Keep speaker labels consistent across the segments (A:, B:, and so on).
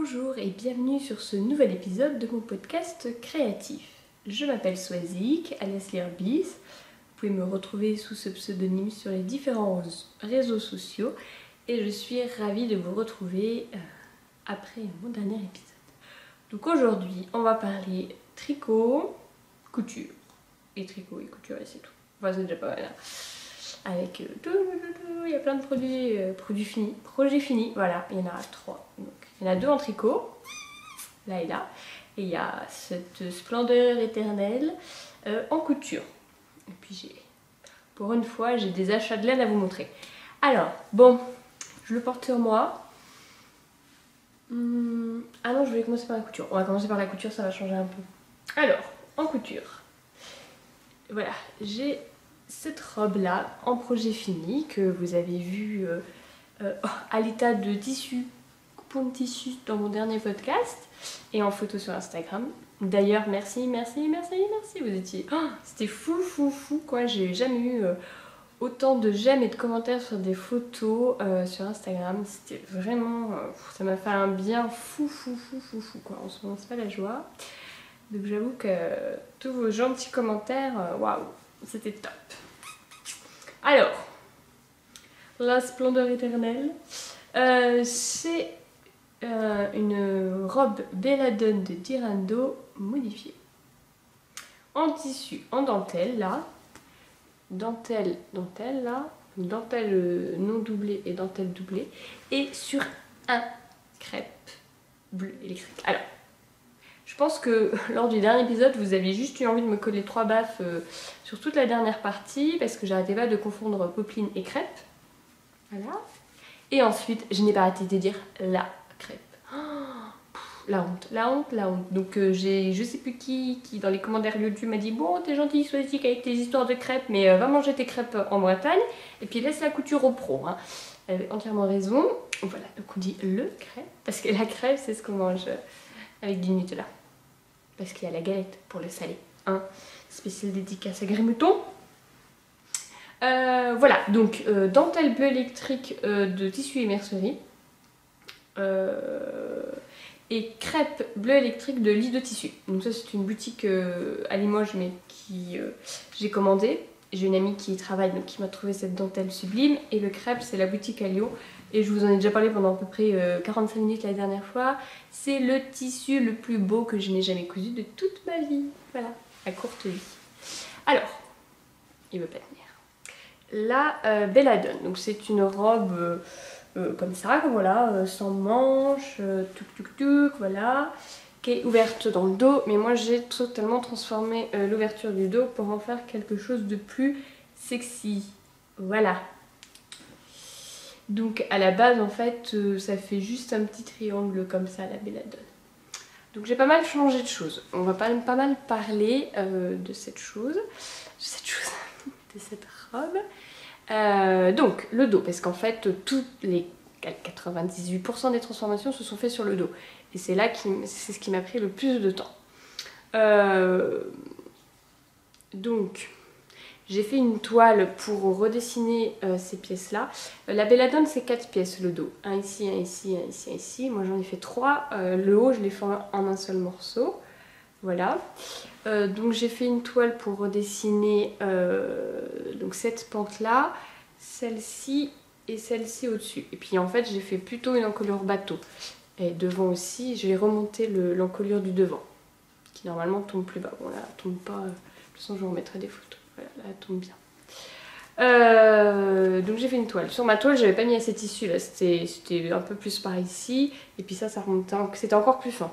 A: Bonjour et bienvenue sur ce nouvel épisode de mon podcast créatif. Je m'appelle Swazik, alias Lirbis. Vous pouvez me retrouver sous ce pseudonyme sur les différents réseaux sociaux et je suis ravie de vous retrouver après mon dernier épisode. Donc aujourd'hui, on va parler tricot, couture. Et tricot et couture, et c'est tout. Enfin, c'est déjà pas mal. Avec il y a plein de produits finis, projets finis, voilà, il y en a 3. Donc, il y en a 2 en tricot, là et là, et il y a cette splendeur éternelle en couture. Et puis pour une fois, j'ai des achats de laine à vous montrer. Alors, bon, je le porte sur moi. Ah non, je voulais commencer par la couture. On va commencer par la couture, ça va changer un peu. Alors, en couture, voilà, j'ai cette robe là en projet fini que vous avez vu à l'état de tissu, coupon de tissu dans mon dernier podcast et en photo sur Instagram. D'ailleurs merci, vous étiez, c'était fou quoi, j'ai jamais eu autant de j'aime et de commentaires sur des photos sur Instagram. C'était vraiment, ça m'a fait un bien fou quoi, en ce moment c'est pas la joie. Donc j'avoue que tous vos gentils commentaires, waouh, c'était top. Alors, la splendeur éternelle, c'est une robe Belladone de Dirando modifiée. En tissu, en dentelle là, dentelle là, dentelle non doublée et dentelle doublée, et sur un crêpe bleu électrique. Alors, je pense que lors du dernier épisode, vous aviez juste eu envie de me coller 3 baffes sur toute la dernière partie parce que j'arrêtais pas de confondre popeline et crêpe. Voilà. Et ensuite, je n'ai pas arrêté de dire la crêpe. La honte. Donc j'ai je sais plus qui dans les commentaires YouTube m'a dit bon, t'es gentil Swazik avec tes histoires de crêpes, mais va manger tes crêpes en Bretagne et puis laisse la couture au pro. Hein. Elle avait entièrement raison. Voilà, donc on dit le crêpe parce que la crêpe c'est ce qu'on mange avec du Nutella. Parce qu'il y a la galette pour le salé. Hein. Spécial dédicace à Grimouton. Voilà, donc dentelle bleu électrique de tissu et mercerie. Et crêpe bleu électrique de lit de tissu. Donc ça c'est une boutique à Limoges mais qui j'ai commandé. J'ai une amie qui y travaille donc qui m'a trouvé cette dentelle sublime. Et le crêpe c'est la boutique à Lyon. Et je vous en ai déjà parlé pendant à peu près 45 minutes la dernière fois. C'est le tissu le plus beau que je n'ai jamais cousu de toute ma vie. Voilà, à courte vie. Alors, il veut pas tenir. La Belladone, donc c'est une robe comme ça, voilà, sans manches, voilà, qui est ouverte dans le dos. Mais moi j'ai totalement transformé l'ouverture du dos pour en faire quelque chose de plus sexy. Voilà. Donc à la base en fait ça fait juste un petit triangle comme ça la Belladone. Donc j'ai pas mal changé de choses. On va pas mal parler de cette chose, de cette robe. Donc le dos, parce qu'en fait toutes les 98% des transformations se sont faites sur le dos. Et c'est c'est ce qui m'a pris le plus de temps. Donc j'ai fait une toile pour redessiner ces pièces-là. La Belladone, c'est 4 pièces le dos. Un ici, un ici, un ici, un ici. Moi, j'en ai fait 3. Le haut, je l'ai fait en un seul morceau. Voilà. Donc, j'ai fait une toile pour redessiner donc cette pente-là, celle-ci et celle-ci au-dessus. Et puis, en fait, j'ai fait plutôt une encolure bateau. Et devant aussi, j'ai remonté l'encolure du devant, qui normalement tombe plus bas. Bon, là, elle tombe pas. De toute façon, je vous remettrai des photos. Voilà, là, elle tombe bien. Donc j'ai fait une toile. Sur ma toile, j'avais pas mis assez de tissu là, c'était un peu plus par ici. Et puis ça remontait, c'était encore plus fin.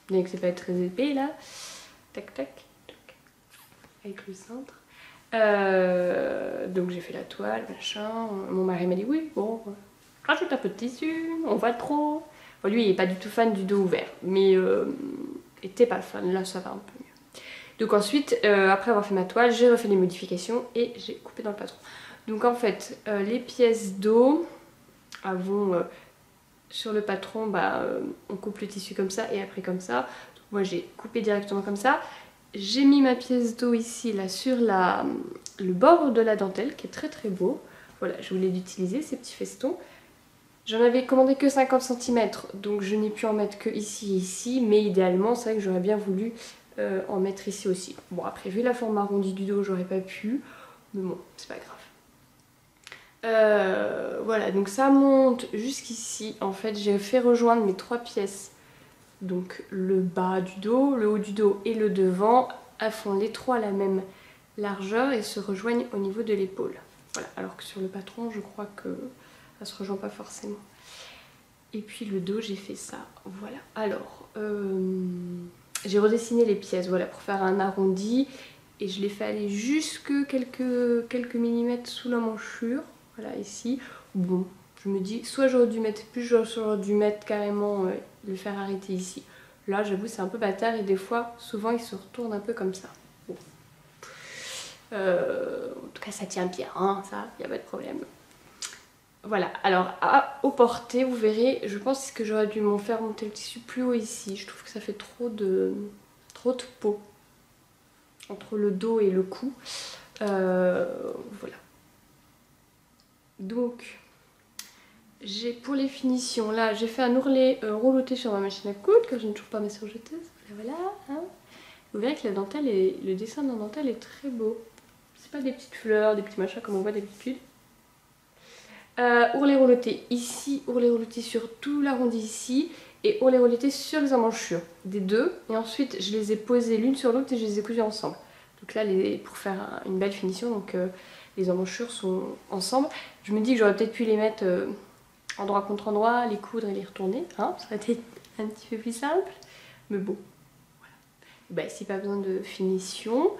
A: Donc c'est pas très épais là. Tac, tac, tac. Avec le cintre. Donc j'ai fait la toile, machin. Mon mari m'a dit oui, bon, rajoute un peu de tissu, on voit trop. Bon, lui, il est pas du tout fan du dos ouvert. Mais il était pas fan, là ça va un peu mieux. Donc ensuite, après avoir fait ma toile, j'ai refait les modifications et j'ai coupé dans le patron. Donc en fait, les pièces dos vont sur le patron, on coupe le tissu comme ça et après comme ça. Donc moi j'ai coupé directement comme ça. J'ai mis ma pièce dos ici, là, sur le bord de la dentelle qui est très très beau. Voilà, je voulais l'utiliser, ces petits festons. J'en avais commandé que 50 cm, donc je n'ai pu en mettre que ici et ici, mais idéalement c'est vrai que j'aurais bien voulu en mettre ici aussi. Bon après vu la forme arrondie du dos j'aurais pas pu, mais bon c'est pas grave. Voilà donc ça monte jusqu'ici, en fait j'ai fait rejoindre mes 3 pièces, donc le bas du dos, le haut du dos et le devant, font les 3 la même largeur et se rejoignent au niveau de l'épaule. Voilà, alors que sur le patron je crois que ça se rejoint pas forcément. Et puis le dos j'ai fait ça, voilà. Alors j'ai redessiné les pièces, voilà, pour faire un arrondi, et je l'ai fait aller jusque quelques millimètres sous la manchure, voilà ici. Bon, je me dis soit j'aurais dû mettre plus, j'aurais dû mettre carrément le faire arrêter ici. Là j'avoue c'est un peu bâtard et des fois souvent il se retourne un peu comme ça. Bon. En tout cas ça tient bien, hein, ça, il n'y a pas de problème. Voilà, alors au porté, vous verrez, je pense que j'aurais dû m'en faire monter le tissu plus haut ici. Je trouve que ça fait trop de peau entre le dos et le cou. Voilà. Donc, pour les finitions, là, j'ai fait un ourlet rouloté sur ma machine à coudre, car je n'ai toujours pas ma surjeteuse. Voilà, hein. Vous verrez que la dentelle le dessin de la dentelle est très beau. C'est pas des petites fleurs, des petits machins comme on voit d'habitude. Ourlet rouloté ici, ourlet rouloté sur tout l'arrondi ici, et ourlet rouloté sur les emmanchures des deux, et ensuite je les ai posées l'une sur l'autre et je les ai cousues ensemble. Donc là pour faire une belle finition, donc les emmanchures sont ensemble. Je me dis que j'aurais peut-être pu les mettre endroit contre endroit, les coudre et les retourner, hein, ça aurait été un petit peu plus simple, mais bon, voilà. Ben, ici pas besoin de finition.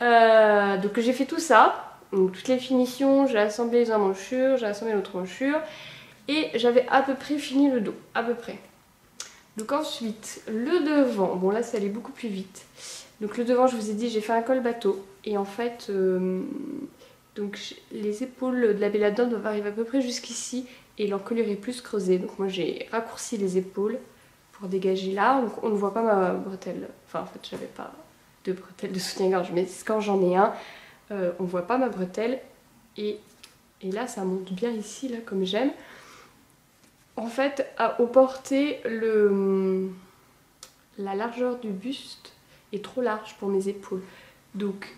A: Donc j'ai fait tout ça. Donc toutes les finitions, j'ai assemblé les emmanchures, j'ai assemblé l'autre manchure et j'avais à peu près fini le dos, à peu près. Donc ensuite, le devant, bon là ça allait beaucoup plus vite. Donc le devant, je vous ai dit, j'ai fait un col bateau et en fait, donc les épaules de la belladone doivent arriver à peu près jusqu'ici et l'encolure est plus creusée. Donc moi j'ai raccourci les épaules pour dégager là, donc on ne voit pas ma bretelle. Enfin en fait, j'avais pas de bretelle de soutien-gorge, mais quand j'en ai un, on voit pas ma bretelle et là ça monte bien ici là comme j'aime. En fait au porté la largeur du buste est trop large pour mes épaules, donc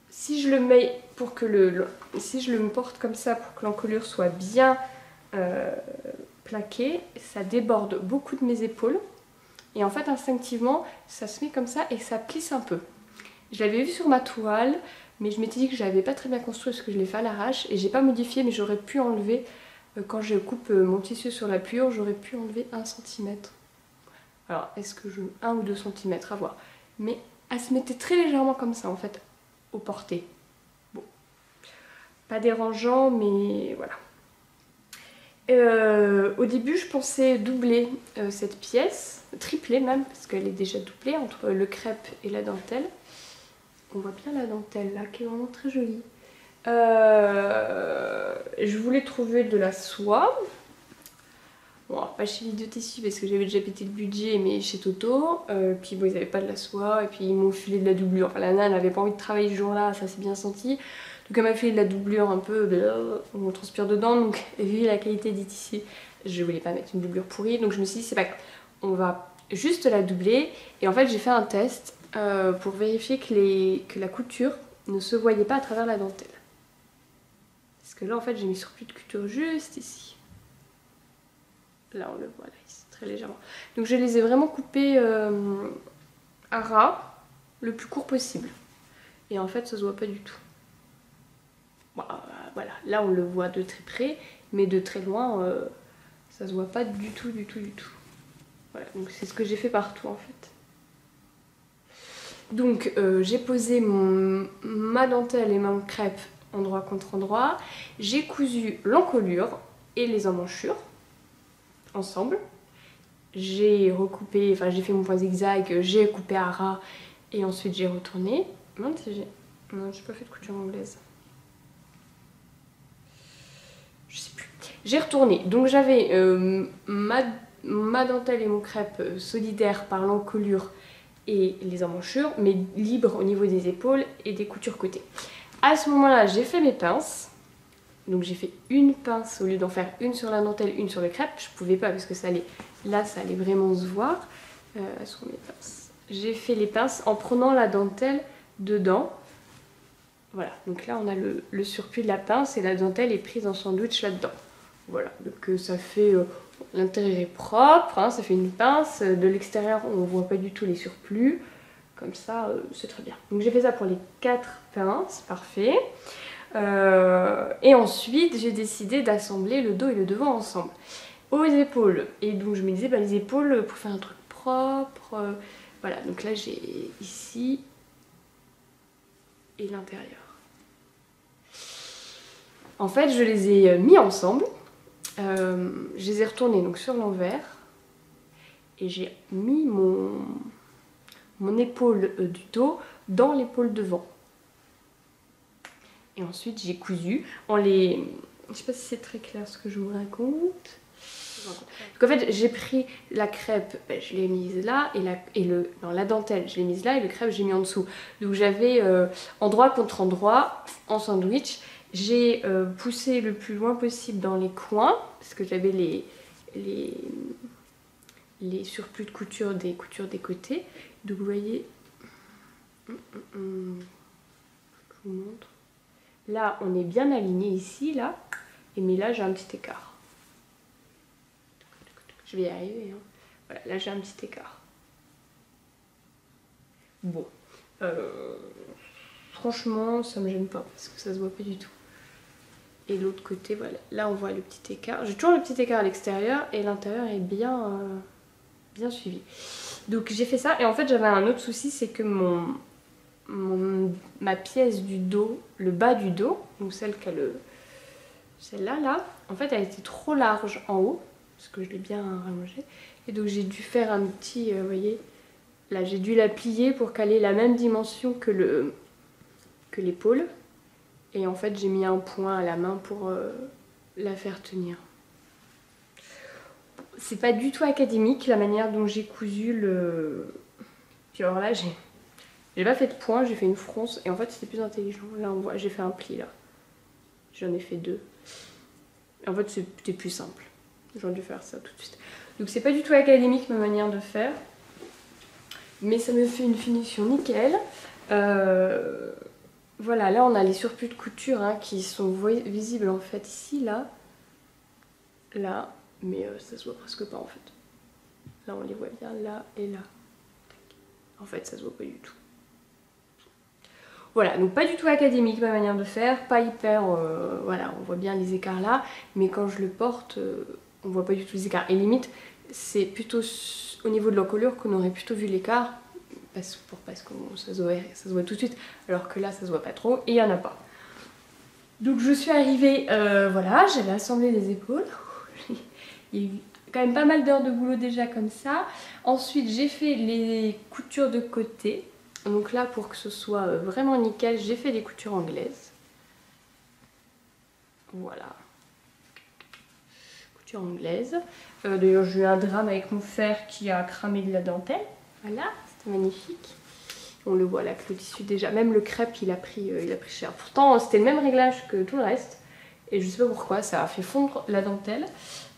A: si je le mets pour que si je le porte comme ça pour que l'encolure soit bien plaquée, ça déborde beaucoup de mes épaules et en fait instinctivement ça se met comme ça et ça plisse un peu. Je l'avais vu sur ma toile, mais je m'étais dit que je l'avais pas très bien construit parce que je l'ai fait à l'arrache et j'ai pas modifié, mais j'aurais pu enlever, quand je coupe mon tissu sur la pliure, j'aurais pu enlever 1 cm. Alors est-ce que je... 1 ou 2 cm à voir. Mais elle se mettait très légèrement comme ça en fait, au porté. Bon, pas dérangeant, mais voilà. Au début je pensais doubler cette pièce, tripler même, parce qu'elle est déjà doublée entre le crêpe et la dentelle. On voit bien la dentelle là qui est vraiment très jolie. Je voulais trouver de la soie. Bon, alors pas chez Vidéo Tissu parce que j'avais déjà pété le budget, mais chez Toto. Puis bon, ils n'avaient pas de la soie et puis ils m'ont filé de la doublure. Enfin, la nana n'avait pas envie de travailler ce jour-là, ça s'est bien senti. Donc elle m'a filé de la doublure un peu, on transpire dedans. Donc vu la qualité des tissus, je voulais pas mettre une doublure pourrie. Donc je me suis dit, c'est pas grave, on va juste la doubler. Et en fait, j'ai fait un test. Pour vérifier que la couture ne se voyait pas à travers la dentelle. Parce que là en fait j'ai mis surplus de couture juste ici. Là on le voit là ici, très légèrement. Donc je les ai vraiment coupées à ras, le plus court possible. Et en fait ça se voit pas du tout. Bon, voilà, là on le voit de très près, mais de très loin ça se voit pas du tout. Voilà, donc c'est ce que j'ai fait partout en fait. Donc j'ai posé ma dentelle et mon crêpe endroit contre endroit. J'ai cousu l'encolure et les emmanchures ensemble. J'ai recoupé, enfin j'ai fait mon point zigzag, j'ai coupé à ras et ensuite j'ai retourné. Non, j'ai pas fait de couture anglaise. Je sais plus. J'ai retourné. Donc j'avais ma dentelle et mon crêpe solidaires par l'encolure et les emmanchures, mais libres au niveau des épaules et des coutures côté. À ce moment-là, j'ai fait mes pinces. Donc j'ai fait une pince au lieu d'en faire une sur la dentelle, une sur le crêpe. Je pouvais pas parce que ça allait, là ça allait vraiment se voir. Elles sont mes pinces. J'ai fait les pinces en prenant la dentelle dedans. Voilà, donc là on a le surplus de la pince et la dentelle est prise en sandwich là-dedans. Voilà, donc ça fait... l'intérieur est propre, hein, ça fait une pince. De l'extérieur on ne voit pas du tout les surplus. Comme ça, c'est très bien. Donc j'ai fait ça pour les 4 pinces, parfait. Et ensuite, j'ai décidé d'assembler le dos et le devant ensemble. Aux épaules. Et donc je me disais, bah, les épaules, pour faire un truc propre. Voilà, donc là j'ai ici et l'intérieur. En fait, je les ai mis ensemble. Je les ai retournés donc sur l'envers. Et j'ai mis mon épaule du dos dans l'épaule devant. Et ensuite j'ai cousu en les... Je sais pas si c'est très clair ce que je vous raconte. Donc en fait j'ai pris la crêpe, je l'ai mise là et la dentelle je l'ai mise là et le crêpe j'ai mis en dessous. Donc j'avais endroit contre endroit en sandwich. J'ai poussé le plus loin possible dans les coins parce que j'avais les surplus de couture des côtés. Donc vous voyez, je vous montre. Là on est bien aligné ici là, mais là j'ai un petit écart. Je vais y arriver, hein. Voilà, là j'ai un petit écart. Bon, franchement ça me gêne pas parce que ça se voit pas du tout. Et l'autre côté, voilà, là on voit le petit écart. J'ai toujours le petit écart à l'extérieur et l'intérieur est bien, bien suivi. Donc j'ai fait ça et en fait j'avais un autre souci, c'est que ma pièce du dos, le bas du dos, donc celle qui a celle-là, là, en fait elle était trop large en haut, parce que je l'ai bien rallongée. Et donc j'ai dû faire un petit, vous voyez, là j'ai dû la plier pour qu'elle ait la même dimension que l'épaule. Et en fait j'ai mis un point à la main pour la faire tenir. C'est pas du tout académique la manière dont j'ai cousu le... Puis alors là j'ai pas fait de point, j'ai fait une fronce et en fait c'était plus intelligent. Là on voit, j'ai fait un pli là. J'en ai fait 2. En fait c'était plus simple. J'aurais dû faire ça tout de suite. Donc c'est pas du tout académique ma manière de faire. Mais ça me fait une finition nickel. Voilà, là on a les surplus de couture hein, qui sont visibles en fait ici, là. Là, mais ça se voit presque pas en fait. Là on les voit bien, là et là. En fait ça se voit pas du tout. Voilà, donc pas du tout académique ma manière de faire, pas hyper, voilà, on voit bien les écarts là, mais quand je le porte, on voit pas du tout les écarts. Et limite, c'est plutôt au niveau de l'encolure qu'on aurait plutôt vu l'écart, parce que ça se voit tout de suite, alors que là ça se voit pas trop, et il y en a pas. Donc je suis arrivée, voilà, j'avais assemblé les épaules, il y a eu quand même pas mal d'heures de boulot déjà comme ça. Ensuite j'ai fait les coutures de côté. Donc là, pour que ce soit vraiment nickel, j'ai fait des coutures anglaises. Voilà. Couture anglaise. D'ailleurs, j'ai eu un drame avec mon fer qui a cramé de la dentelle. Voilà, c'était magnifique. On le voit là que le tissu déjà, même le crêpe, il a pris cher. Pourtant, c'était le même réglage que tout le reste. Et je sais pas pourquoi, ça a fait fondre la dentelle.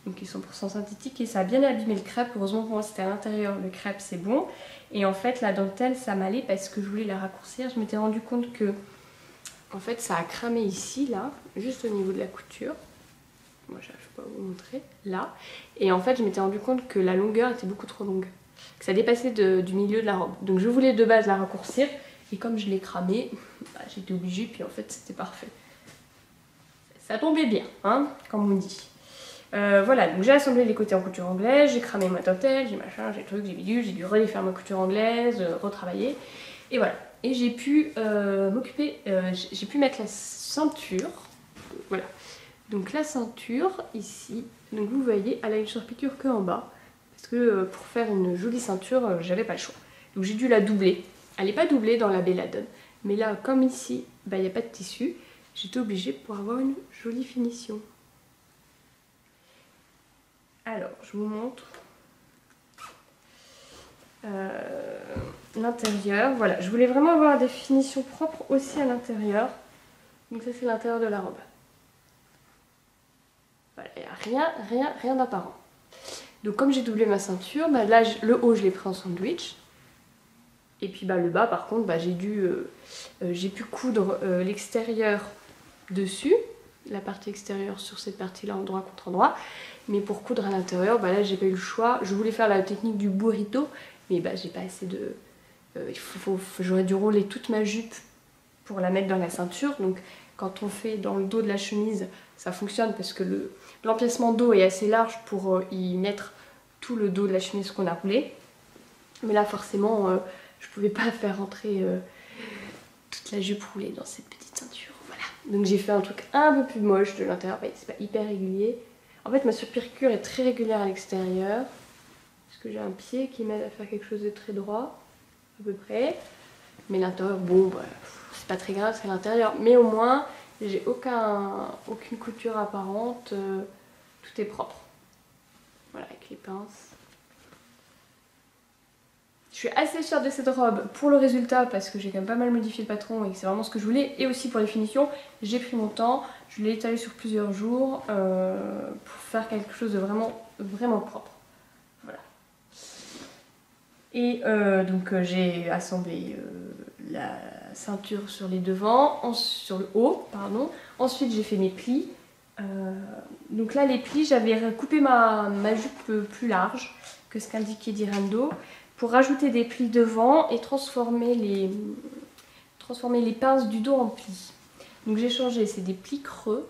A: Donc ils sont 100% synthétiques et ça a bien abîmé le crêpe. Heureusement pour moi c'était à l'intérieur, le crêpe c'est bon. Et en fait la dentelle ça m'allait parce que je voulais la raccourcir. Je m'étais rendu compte que en fait ça a cramé ici là, juste au niveau de la couture. Moi j'arrive pas à vous montrer, là. Et en fait je m'étais rendu compte que la longueur était beaucoup trop longue. Que ça dépassait du milieu de la robe. Donc je voulais de base la raccourcir et comme je l'ai cramé, bah, j'étais obligée puis en fait c'était parfait. Ça tombait bien, hein, comme on dit. Voilà, donc j'ai assemblé les côtés en couture anglaise, j'ai cramé ma dentelle, j'ai machin, j'ai truc, j'ai dû redéfaire ma couture anglaise, retravailler. Et voilà, et j'ai pu m'occuper, j'ai pu mettre la ceinture, voilà. Donc la ceinture, ici, donc vous voyez, elle a une surpiqûre que en bas. Parce que pour faire une jolie ceinture, j'avais pas le choix. Donc j'ai dû la doubler. Elle n'est pas doublée dans la Belladone. Mais là, comme ici, il n'y a pas de tissu, j'étais obligée pour avoir une jolie finition. Alors, je vous montre l'intérieur. Voilà, je voulais vraiment avoir des finitions propres aussi à l'intérieur. Donc ça, c'est l'intérieur de la robe. il n'y a rien d'apparent. Donc comme j'ai doublé ma ceinture, bah, là le haut je l'ai pris en sandwich. Et puis bah, le bas par contre, bah, j'ai pu coudre l'extérieur dessus, la partie extérieure sur cette partie-là endroit contre endroit. Mais pour coudre à l'intérieur, bah, là j'ai pas eu le choix. Je voulais faire la technique du burrito, mais bah, j'ai pas assez de... j'aurais dû rouler toute ma jupe pour la mettre dans la ceinture. Donc quand on fait dans le dos de la chemise, ça fonctionne parce que l'empiècement dos est assez large pour y mettre tout le dos de la chemise qu'on a roulé. Mais là forcément, je pouvais pas faire rentrer toute la jupe roulée dans cette petite ceinture. Voilà. Donc j'ai fait un truc un peu plus moche de l'intérieur, c'est pas hyper régulier. En fait ma surpiqûre est très régulière à l'extérieur. Parce que j'ai un pied qui m'aide à faire quelque chose de très droit, à peu près. Mais l'intérieur, bon, bah, c'est pas très grave, c'est l'intérieur. Mais au moins, j'ai aucune couture apparente, tout est propre. Voilà, avec les pinces. Je suis assez fière de cette robe pour le résultat parce que j'ai quand même pas mal modifié le patron et que c'est vraiment ce que je voulais. Et aussi pour les finitions, j'ai pris mon temps, je l'ai étalé sur plusieurs jours pour faire quelque chose de vraiment propre. Voilà. Et donc j'ai assemblé la ceinture sur les devants, sur le haut, pardon. Ensuite j'ai fait mes plis. Donc là les plis, j'avais coupé ma jupe plus large que ce qu'indiquait Dirando pour rajouter des plis devant et transformer les pinces du dos en plis. Donc j'ai changé, c'est des plis creux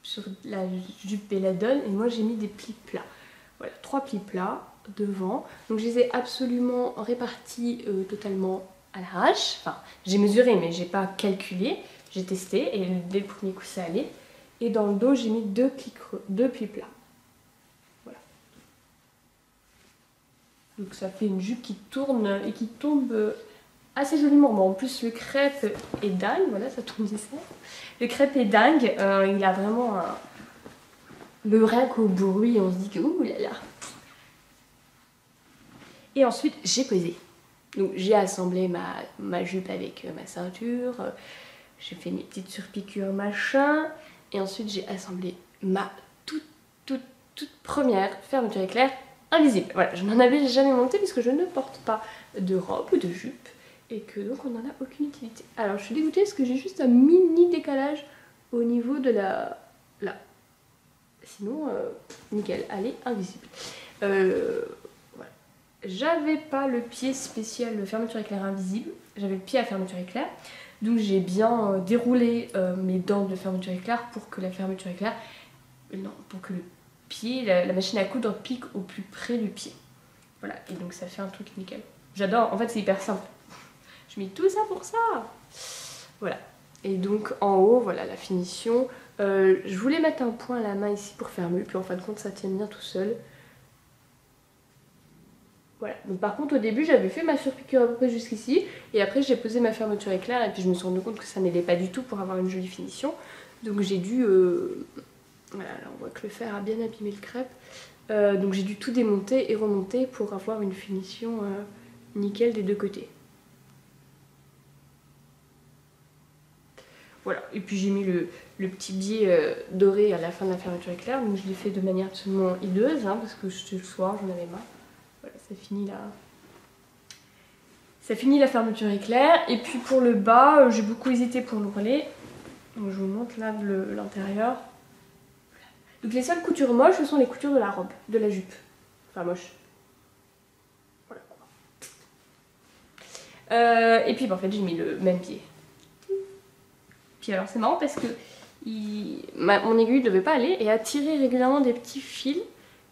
A: sur la jupe belladone et moi j'ai mis des plis plats. Voilà, 3 plis plats devant. Donc je les ai absolument répartis totalement à l'arrache. Enfin, j'ai mesuré mais j'ai pas calculé. J'ai testé et dès le premier coup ça allait. Et dans le dos j'ai mis 2 plis creux, 2 plis plats. Voilà. Donc ça fait une jupe qui tourne et qui tombe assez joliment. Bon, en plus le crêpe est dingue. Voilà, ça tourne ici. Le crêpe est dingue. Il a vraiment le rien qu'au bruit on se dit que ouh là là. Et ensuite, j'ai posé. Donc j'ai assemblé ma jupe avec ma ceinture. J'ai fait mes petites surpiqûres machin. Et ensuite, j'ai assemblé ma toute première fermeture éclair invisible. Voilà, je n'en avais jamais monté puisque je ne porte pas de robe ou de jupe. Et que donc on n'en a aucune utilité. Alors je suis dégoûtée parce que j'ai juste un mini décalage au niveau de là. Sinon, nickel, elle est invisible. J'avais pas le pied spécial de fermeture éclair invisible, j'avais le pied à fermeture éclair, donc j'ai bien déroulé mes dents de fermeture éclair pour que la fermeture éclair, pour que le pied, la machine à coudre pique au plus près du pied. Voilà, et donc ça fait un truc nickel. J'adore, en fait c'est hyper simple. Je mets tout ça pour ça. Voilà, et donc en haut, voilà la finition. Je voulais mettre un point à la main ici pour faire mieux, puis en fin de compte ça tient bien tout seul. Voilà, donc par contre au début j'avais fait ma surpiqûre à peu près jusqu'ici et après j'ai posé ma fermeture éclair et puis je me suis rendu compte que ça n'aidait pas du tout pour avoir une jolie finition. Donc j'ai dû, voilà là on voit que le fer a bien abîmé le crêpe, donc j'ai dû tout démonter et remonter pour avoir une finition nickel des deux côtés. Voilà, et puis j'ai mis le petit biais doré à la fin de la fermeture éclair, donc je l'ai fait de manière absolument hideuse hein, parce que c'était le soir, j'en avais marre. Voilà, ça finit la fermeture éclair. Et puis pour le bas, j'ai beaucoup hésité pour l'ourlet. Donc je vous montre là l'intérieur. Donc les seules coutures moches, ce sont les coutures de la robe, de la jupe. Enfin moche. Voilà quoi. Et puis bah, en fait j'ai mis le même pied. Puis alors c'est marrant parce que mon aiguille ne devait pas aller et a tiré régulièrement des petits fils.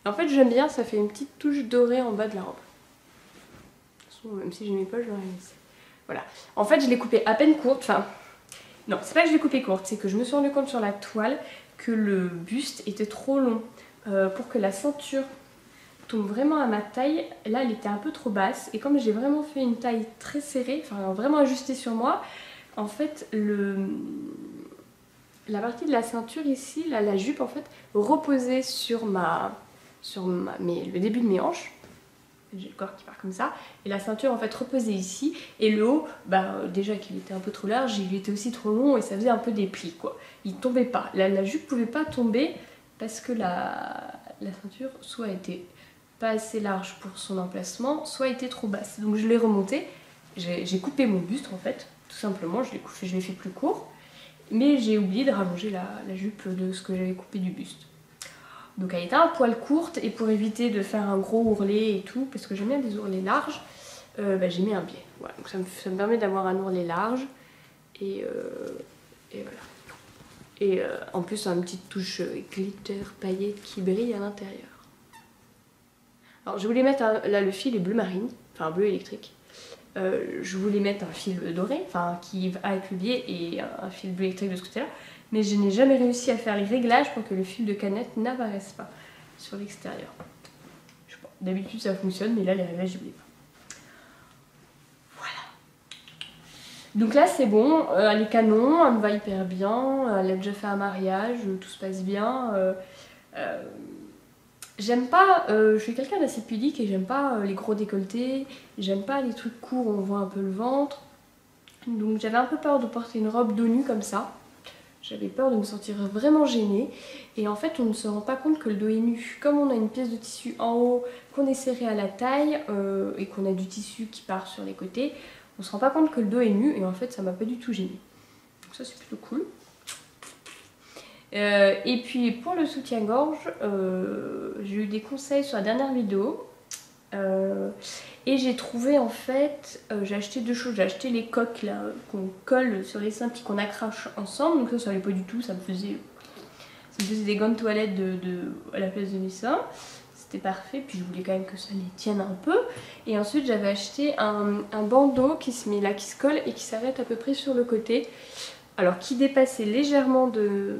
A: En fait j'aime bien, ça fait une petite touche dorée en bas de la robe. De toute façon, même si je n'aimais pas, je l'aurais mis. Voilà. En fait je l'ai coupée à peine courte, enfin... Non, c'est pas que je l'ai coupée courte, c'est que je me suis rendu compte sur la toile que le buste était trop long. Pour que la ceinture tombe vraiment à ma taille, là elle était un peu trop basse. Et comme j'ai vraiment fait une taille très serrée, enfin vraiment ajustée sur moi, en fait la partie de la ceinture ici, là, la jupe en fait, reposait sur le début de mes hanches. J'ai le corps qui part comme ça. Et la ceinture en fait reposait ici. Et le haut, bah, déjà qu'il était un peu trop large, il était aussi trop long et ça faisait un peu des plis quoi. Il tombait pas. La jupe pouvait pas tomber parce que la ceinture soit était pas assez large pour son emplacement, soit était trop basse. Donc je l'ai remontée, j'ai coupé mon buste en fait, tout simplement, je l'ai fait plus court, mais j'ai oublié de rallonger la jupe de ce que j'avais coupé du buste. Donc elle était un poil courte, et pour éviter de faire un gros ourlet et tout, parce que j'aime bien des ourlets larges, j'ai mis un biais. Voilà, donc ça me permet d'avoir un ourlet large, et voilà. Et en plus une petite touche glitter paillettes qui brille à l'intérieur. Alors je voulais mettre là le fil est bleu marine, enfin bleu électrique. Je voulais mettre un fil doré, enfin qui va avec le biais, et un fil bleu électrique de ce côté-là. Mais je n'ai jamais réussi à faire les réglages pour que le fil de canette n'apparaisse pas sur l'extérieur. Je sais pas, d'habitude ça fonctionne, mais là les réglages je voulais pas. Donc là c'est bon, elle est canon, elle me va hyper bien, elle a déjà fait un mariage, tout se passe bien. J'aime pas, je suis quelqu'un d'assez pudique et j'aime pas les gros décolletés, j'aime pas les trucs courts où on voit un peu le ventre. Donc j'avais un peu peur de porter une robe dos nu comme ça. J'avais peur de me sentir vraiment gênée. Et en fait on ne se rend pas compte que le dos est nu. Comme on a une pièce de tissu en haut, qu'on est serré à la taille et qu'on a du tissu qui part sur les côtés, on se rend pas compte que le dos est nu, et en fait ça m'a pas du tout gênée. Donc ça c'est plutôt cool. Et puis pour le soutien-gorge, j'ai eu des conseils sur la dernière vidéo. Et j'ai trouvé en fait, j'ai acheté deux choses. J'ai acheté les coques là qu'on colle sur les seins puis qu'on accroche ensemble. Donc ça allait pas du tout, ça me faisait des gants de toilette à la place de mes seins. C'était parfait, puis je voulais quand même que ça les tienne un peu. Et ensuite j'avais acheté un bandeau qui se met là, qui se colle et qui s'arrête à peu près sur le côté. Alors qui dépassait légèrement de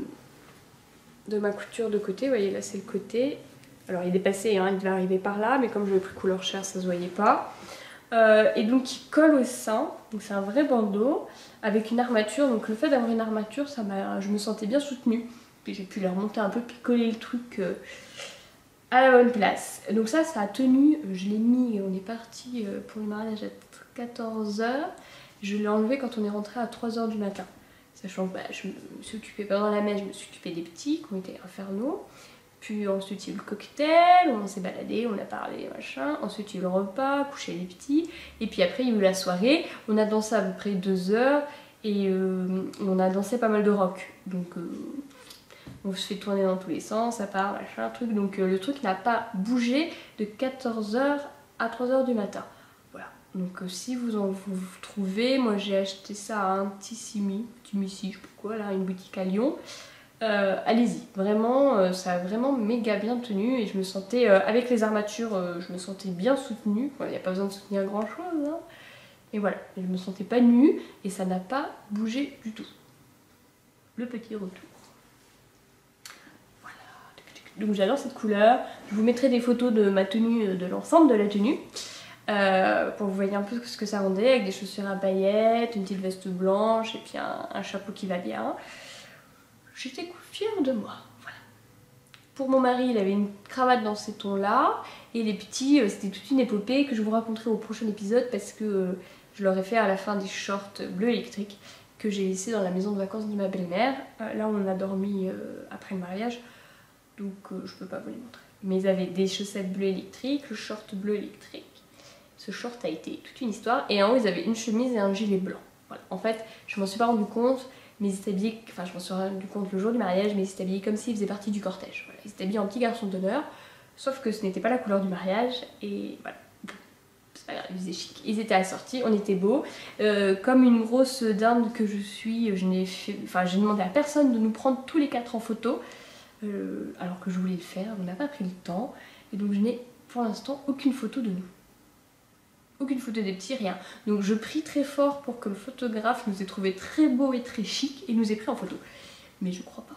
A: ma couture de côté, vous voyez là c'est le côté. Alors il est dépassé, hein, il devait arriver par là, mais comme je l'ai pris couleur chair ça se voyait pas. Et donc il colle au sein, donc c'est un vrai bandeau avec une armature. Donc le fait d'avoir une armature, je me sentais bien soutenue. Puis j'ai pu les remonter un peu puis coller le truc à la bonne place. Donc ça a tenu, je l'ai mis, on est parti pour le mariage à 14 h. Je l'ai enlevé quand on est rentré à 3 h du matin. Sachant que je me suis occupée, pendant la messe, je me suis occupée des petits qui ont été infernaux. Puis ensuite il y a eu le cocktail, on s'est baladé, on a parlé, machin. Ensuite il y a eu le repas, coucher les petits. Et puis après il y a eu la soirée, on a dansé à peu près 2 heures. Et on a dansé pas mal de rock. Donc on se fait tourner dans tous les sens, ça part, machin, truc. Donc le truc n'a pas bougé de 14 h à 3 h du matin. Voilà. Donc si vous trouvez, moi j'ai acheté ça à un Tissimi, je sais pas quoi, là, une boutique à Lyon. Allez-y, vraiment, ça a vraiment méga bien tenu, et je me sentais, avec les armatures, je me sentais bien soutenue. Il n'y a pas besoin de soutenir grand chose, hein. Et voilà, je me sentais pas nue, et ça n'a pas bougé du tout. Le petit retour. Donc j'adore cette couleur. Je vous mettrai des photos de ma tenue, de l'ensemble de la tenue, pour que vous voyez un peu ce que ça rendait, avec des chaussures à paillettes, une petite veste blanche et puis un chapeau qui va bien. J'étais fière de moi. Voilà. Pour mon mari, il avait une cravate dans ces tons-là, et les petits, c'était toute une épopée que je vous raconterai au prochain épisode, parce que je leur ai fait à la fin des shorts bleus électriques que j'ai laissés dans la maison de vacances de ma belle-mère. Là on a dormi après le mariage, donc je peux pas vous les montrer. Mais ils avaient des chaussettes bleues électriques, le short bleu électrique. Ce short a été toute une histoire. Et en haut ils avaient une chemise et un gilet blanc. Voilà. En fait je m'en suis pas rendu compte, mais ils étaient habillés, enfin je m'en suis rendu compte le jour du mariage, mais ils étaient habillés comme s'ils faisaient partie du cortège. Voilà. Ils étaient habillés en petits garçons d'honneur, sauf que ce n'était pas la couleur du mariage, et voilà. C'est pas grave, ils faisaient chic. Ils étaient assortis, on était beaux. Comme une grosse dinde que je suis, j'ai demandé à personne de nous prendre tous les 4 en photo, alors que je voulais le faire, on n'a pas pris le temps, et donc je n'ai pour l'instant aucune photo de nous. Aucune photo des petits, rien. Donc je prie très fort pour que le photographe nous ait trouvé très beau et très chic et nous ait pris en photo. Mais je crois pas.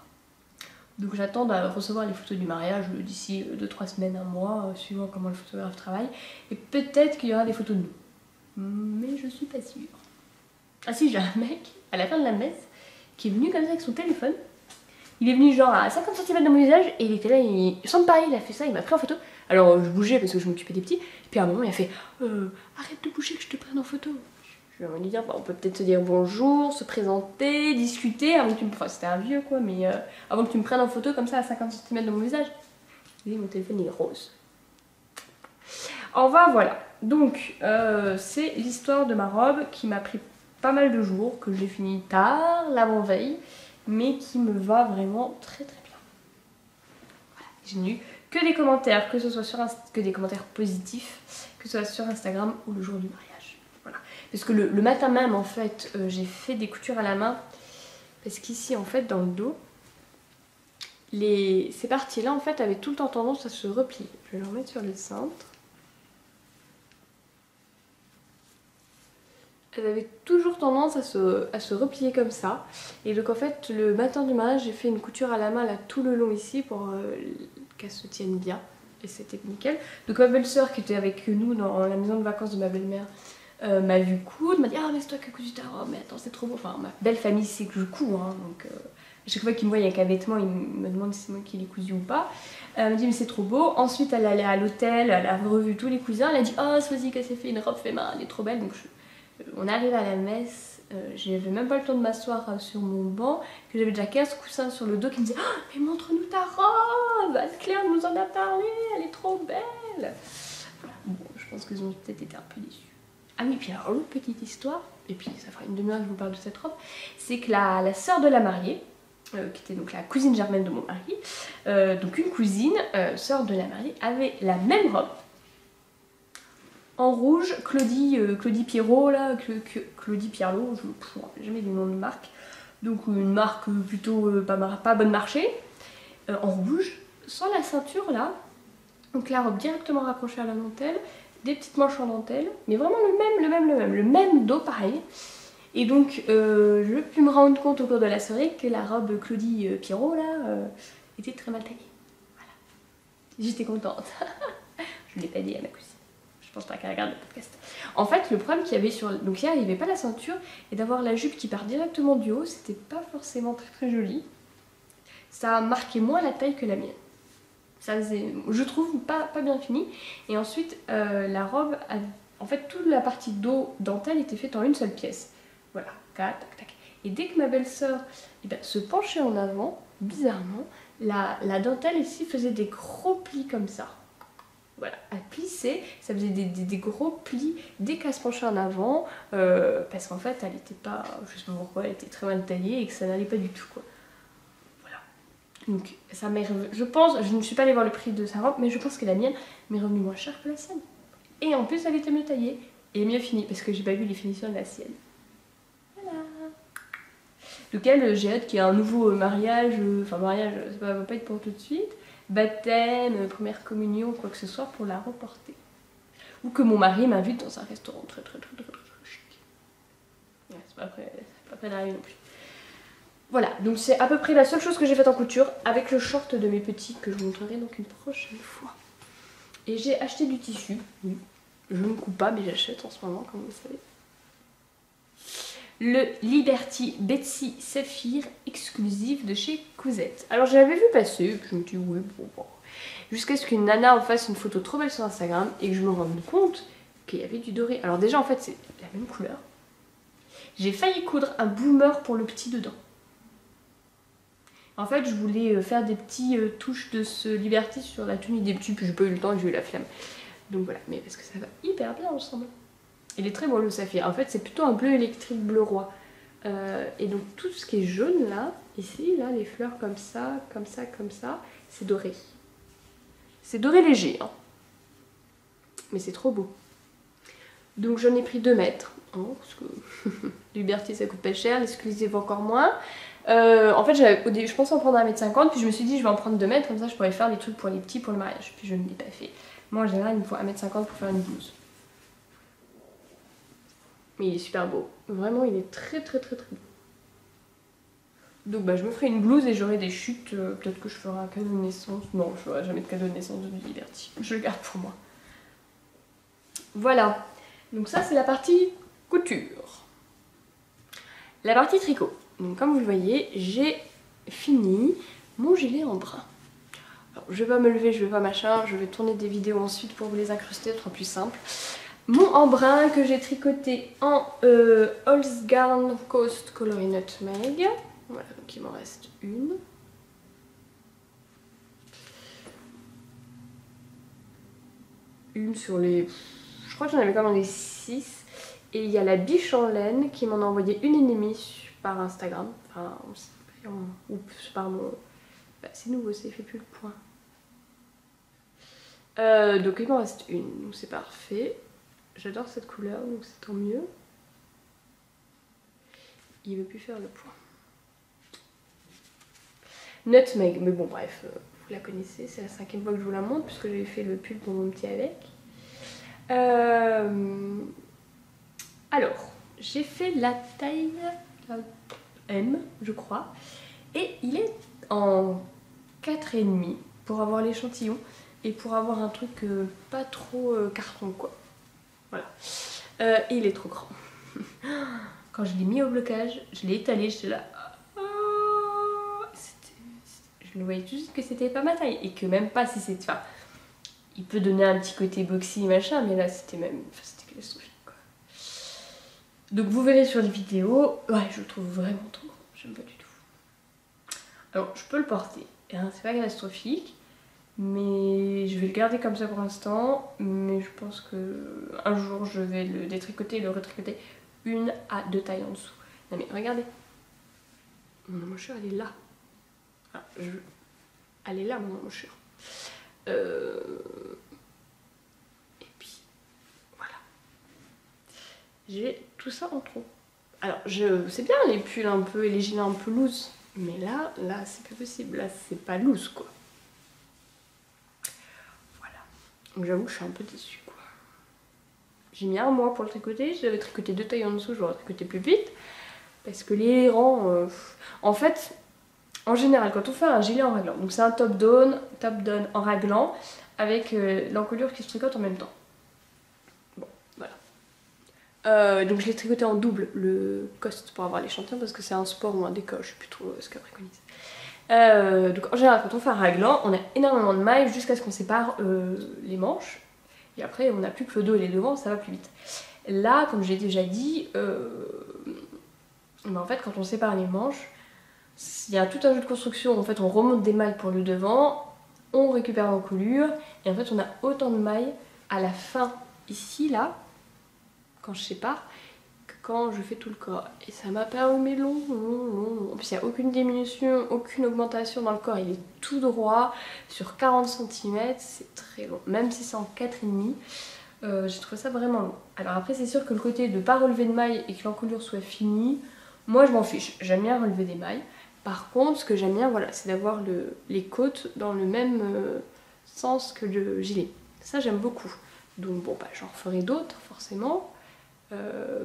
A: Donc j'attends de recevoir les photos du mariage d'ici 2-3 semaines, un mois, suivant comment le photographe travaille. Et peut-être qu'il y aura des photos de nous. Mais je suis pas sûre. Ah si, j'ai un mec, à la fin de la messe, qui est venu comme ça avec son téléphone. Il est venu genre à 50 cm de mon visage, et il était là, sans me parler, il a fait ça, il m'a pris en photo. Alors je bougeais parce que je m'occupais des petits, puis à un moment il a fait arrête de bouger que je te prenne en photo. J'ai envie de dire, bah, on peut peut-être se dire bonjour, se présenter, discuter, avant que tu me... Enfin, c'était un vieux quoi, mais avant que tu me prennes en photo comme ça à 50 cm de mon visage. Oui, mon téléphone il est rose. Enfin voilà, donc c'est l'histoire de ma robe qui m'a pris pas mal de jours, que j'ai fini tard, l'avant-veille, mais qui me va vraiment très très bien. Voilà. J'ai eu que des commentaires, que ce soit sur que des commentaires positifs, que ce soit sur Instagram ou le jour du mariage. Voilà. Parce que le matin même en fait, j'ai fait des coutures à la main, parce qu'ici en fait dans le dos, ces parties là en fait avaient tout le temps tendance à se replier. Je vais le remettre sur le centre. Elles avaient toujours tendance à se replier comme ça. Et donc en fait le matin du mariage j'ai fait une couture à la main là tout le long ici pour qu'elles se tiennent bien. Et c'était nickel. Donc ma belle-sœur qui était avec nous dans la maison de vacances de ma belle-mère m'a vu coudre, m'a dit ah mais c'est toi qui as cousu ta robe, mais attends c'est trop beau. Enfin ma belle famille sait que je couds hein, donc à chaque fois qu'il me voit avec un vêtement il me demande si c'est moi qui l'ai cousu ou pas. Elle m'a dit mais c'est trop beau. Ensuite elle allait à l'hôtel, elle a revu tous les cousins, elle a dit oh Swazik qu'elle s'est fait une robe fait main, elle est trop belle. Donc on arrive à la messe, j'avais même pas le temps de m'asseoir sur mon banc, que j'avais déjà 15 coussins sur le dos qui me disaient oh, mais montre-nous ta robe, Anne-Claire nous en a parlé, elle est trop belle. Voilà. Bon, je pense qu'ils ont peut-être été un peu déçus. Ah oui, puis alors l'autre petite histoire, et puis ça fera une demi-heure que je vous parle de cette robe, c'est que la sœur de la mariée, qui était donc la cousine germaine de mon mari, donc une cousine, sœur de la mariée, avait la même robe, en rouge, Claudie Pierrot, là, Claudie Pierlot, je n'ai jamais du nom de marque, donc une marque plutôt pas bonne marché, en rouge, sans la ceinture là, donc la robe directement raccrochée à la dentelle, des petites manches en dentelle, mais vraiment le même dos pareil. Et donc je pu me rendre compte au cours de la soirée que la robe Claudie Pierrot là était très mal taillée. Voilà. J'étais contente. Je ne l'ai pas dit à ma cousine. Je pense pas qu'elle regarde le podcast. En fait, le problème qu'il y avait sur... Donc il n'y avait pas la ceinture, et d'avoir la jupe qui part directement du haut, c'était pas forcément très joli. Ça marquait moins la taille que la mienne. Ça faisait, je trouve, pas bien fini. Et ensuite, la robe, en fait, toute la partie dos dentelle était faite en une seule pièce. Voilà, tac, tac. Et dès que ma belle-sœur se penchait en avant, bizarrement, la dentelle ici faisait des gros plis comme ça. Voilà, elle plissait, ça faisait des gros plis dès qu'elle se penchait en avant, parce qu'en fait elle était pas, je sais pas pourquoi, elle était très mal taillée et que ça n'allait pas du tout quoi. Voilà. Donc ça m'est revenu, je pense, je ne suis pas allée voir le prix de sa robe, mais je pense que la mienne m'est revenue moins cher que la sienne. Et en plus elle était mieux taillée et mieux finie, parce que j'ai pas vu les finitions de la sienne. Voilà. Donc elle, j'ai hâte qu'il y ait un nouveau mariage, enfin mariage, ça va pas être pour tout de suite. Baptême, première communion, quoi que ce soit pour la reporter. Ou que mon mari m'invite dans un restaurant très chic. Ouais, c'est pas près d'arriver non plus. Voilà, donc c'est à peu près la seule chose que j'ai faite en couture, avec le short de mes petits que je vous montrerai donc une prochaine fois. Et j'ai acheté du tissu, oui. Je ne coupe pas mais j'achète en ce moment comme vous savez. Le Liberty Betsy Saphir exclusif de chez Cousette. Alors je l'avais vu passer, et puis je me dis ouais bon. Jusqu'à ce qu'une nana en fasse une photo trop belle sur Instagram et que je me rende compte qu'il y avait du doré. Alors déjà en fait c'est la même couleur. J'ai failli coudre un boomer pour le petit dedans. En fait je voulais faire des petits touches de ce Liberty sur la tenue des petits, puis j'ai pas eu le temps et j'ai eu la flemme. Donc voilà, mais parce que ça va hyper bien ensemble. Il est très beau le saphir. En fait, c'est plutôt un bleu électrique bleu roi. Et donc tout ce qui est jaune là, ici, là, les fleurs comme ça, c'est doré. C'est doré léger, hein. Mais c'est trop beau. Donc j'en ai pris 2 mètres, hein, parce que Liberty ça coûte pas cher, l'exclusive encore moins. En fait, je pensais en prendre 1,50 m, puis je me suis dit je vais en prendre 2 mètres, comme ça je pourrais faire des trucs pour les petits pour le mariage. Puis je ne l'ai pas fait. Moi en général, il me faut 1,50 m pour faire une blouse. Mais il est super beau. Vraiment, il est très beau. Donc bah, je me ferai une blouse et j'aurai des chutes. Peut-être que je ferai un cadeau de naissance. Non, je ferai jamais de cadeau de naissance de Liberty. Je le garde pour moi. Voilà. Donc ça, c'est la partie couture. La partie tricot. Donc comme vous le voyez, j'ai fini mon gilet en brun. Alors, je vais pas me lever, je vais pas machin. Je vais tourner des vidéos ensuite pour vous les incruster, ce sera plus simple. mon embrun que j'ai tricoté en Holzgarn Coast Coloris Nutmeg. Voilà, donc il m'en reste une. Une sur les... Je crois que j'en avais commandé 6. Et il y a la biche en laine qui m'en a envoyé une et demie par Instagram. Enfin, ou par mon... Bah, c'est nouveau, ça fait plus le point. Donc il m'en reste une, donc c'est parfait. J'adore cette couleur, donc c'est tant mieux. Il veut plus faire le point. Nutmeg, mais bon bref, vous la connaissez, c'est la 5e fois que je vous la montre puisque j'avais fait le pull pour mon petit avec. Alors, j'ai fait la taille M, je crois, et il est en 4,5 pour avoir l'échantillon et pour avoir un truc pas trop carton quoi. Voilà. Et il est trop grand. Quand je l'ai mis au blocage, je l'ai étalé, j'étais là. Je le voyais tout de suite que c'était pas ma taille et que même pas si c'est... Enfin, il peut donner un petit côté boxy machin, mais là c'était même... Enfin, c'était catastrophique quoi. Donc vous verrez sur les vidéos, ouais je le trouve vraiment trop grand, j'aime pas du tout. Alors je peux le porter, hein, c'est pas catastrophique, mais je vais le garder comme ça pour l'instant, mais je pense que un jour je vais le détricoter et le retricoter 1 à 2 tailles en dessous. Non mais regardez, mon embouchure elle est là. Ah, elle est là mon embouchure. Et puis voilà. J'ai tout ça en trop. Alors c'est bien les pulls un peu et les gilets un peu loose, mais là c'est pas possible, là c'est pas loose quoi. Voilà. Donc j'avoue que je suis un peu déçue quoi. J'ai mis 1 mois pour le tricoter, j'avais tricoté 2 tailles en dessous, j'aurais tricoté plus vite. Parce que les rangs... En fait, en général, quand on fait un gilet en raglan, donc c'est un top-down en raglan, avec l'encolure qui se tricote en même temps. Bon, voilà. Donc je l'ai tricoté en double, le cost, pour avoir l'échantillon, parce que c'est un sport ou un déco, je sais plus trop ce qu'elle préconise. Donc en général, quand on fait un raglan, on a énormément de mailles jusqu'à ce qu'on sépare les manches. Et après, on n'a plus que le dos et les devants, ça va plus vite. Là, comme j'ai déjà dit, en fait, quand on sépare les manches, il y a tout un jeu de construction. En fait, on remonte des mailles pour le devant, on récupère l'encolure, et en fait, on a autant de mailles à la fin, ici, là, quand je sépare, que quand je fais tout le corps. Et ça m'a paru long. En plus, il n'y a aucune diminution, aucune augmentation dans le corps. Il est tout droit, sur 40 cm, c'est très long. Même si c'est en 4,5. J'ai trouvé ça vraiment long. Alors après, c'est sûr que le côté de ne pas relever de mailles et que l'encolure soit finie, moi je m'en fiche. J'aime bien relever des mailles. Par contre, ce que j'aime bien, voilà, c'est d'avoir les côtes dans le même sens que le gilet. Ça, j'aime beaucoup. Donc bon, bah, j'en ferai d'autres, forcément.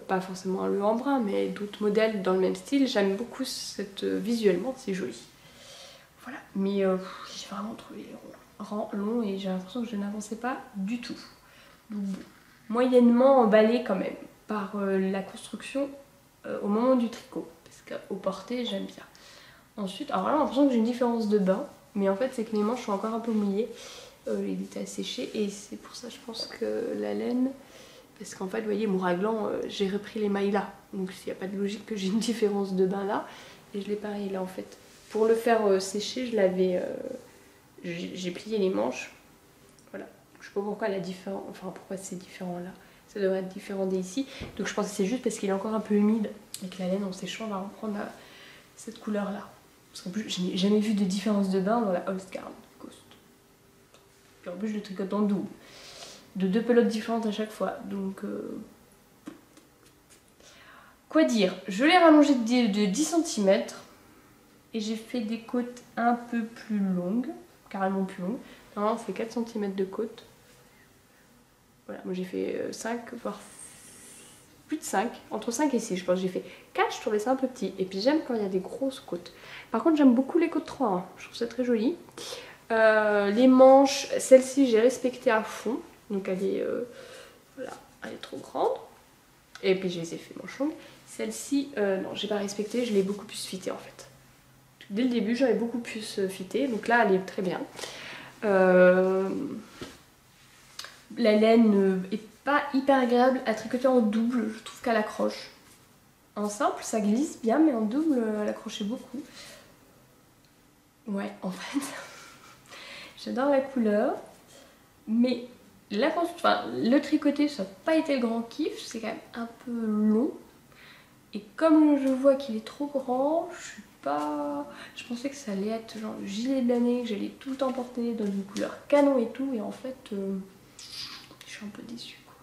A: Pas forcément le embrun, mais d'autres modèles dans le même style. J'aime beaucoup cette... visuellement, c'est joli. Voilà. Mais j'ai vraiment trouvé les rangs longs et j'ai l'impression que je n'avançais pas du tout. Donc, moyennement emballé quand même par la construction au moment du tricot, parce qu'au porté j'aime bien. Ensuite, alors là j'ai l'impression que j'ai une différence de bain, mais en fait c'est que mes manches sont encore un peu mouillées, il était asséché et c'est pour ça je pense que la laine, parce qu'en fait vous voyez mon raglan, j'ai repris les mailles là, donc il n'y a pas de logique que j'ai une différence de bain là, et je l'ai pareil là en fait. Pour le faire sécher, je l'avais, j'ai plié les manches. Je sais pas pourquoi la différence, enfin pourquoi c'est différent là. Ça devrait être différent d'ici. Donc je pense que c'est juste parce qu'il est encore un peu humide et que la laine en séchant va reprendre cette couleur là. Parce qu'en plus je n'ai jamais vu de différence de bain dans la Holzgarn Coast. Puis en plus je le tricote en double. De 2 pelotes différentes à chaque fois. Donc quoi dire, je l'ai rallongé de 10 cm et j'ai fait des côtes un peu plus longues, carrément plus longues. Normalement c'est 4 cm de côte. Voilà, moi j'ai fait 5, voire plus de 5, entre 5 et 6 je pense. J'ai fait 4, je trouvais ça un peu petit. Et puis j'aime quand il y a des grosses côtes. Par contre j'aime beaucoup les côtes 3, hein. Je trouve ça très joli. Les manches, celle-ci j'ai respecté à fond. Donc elle est, voilà, elle est trop grande. Et puis je les ai fait manches longues. Celle-ci, non, j'ai pas respecté, je l'ai beaucoup plus fitée en fait. Dès le début j'avais beaucoup plus fitée, donc là elle est très bien. La laine est pas hyper agréable à tricoter en double, je trouve qu'elle accroche. En simple, ça glisse bien, mais en double, elle accrochait beaucoup. Ouais, en fait, j'adore la couleur, mais le tricoter, ça n'a pas été le grand kiff, c'est quand même un peu long. Et comme je vois qu'il est trop grand, je pensais que ça allait être genre le gilet de l'année, que j'allais tout le temps porter dans une couleur canon et tout, et en fait, je suis un peu déçue, quoi.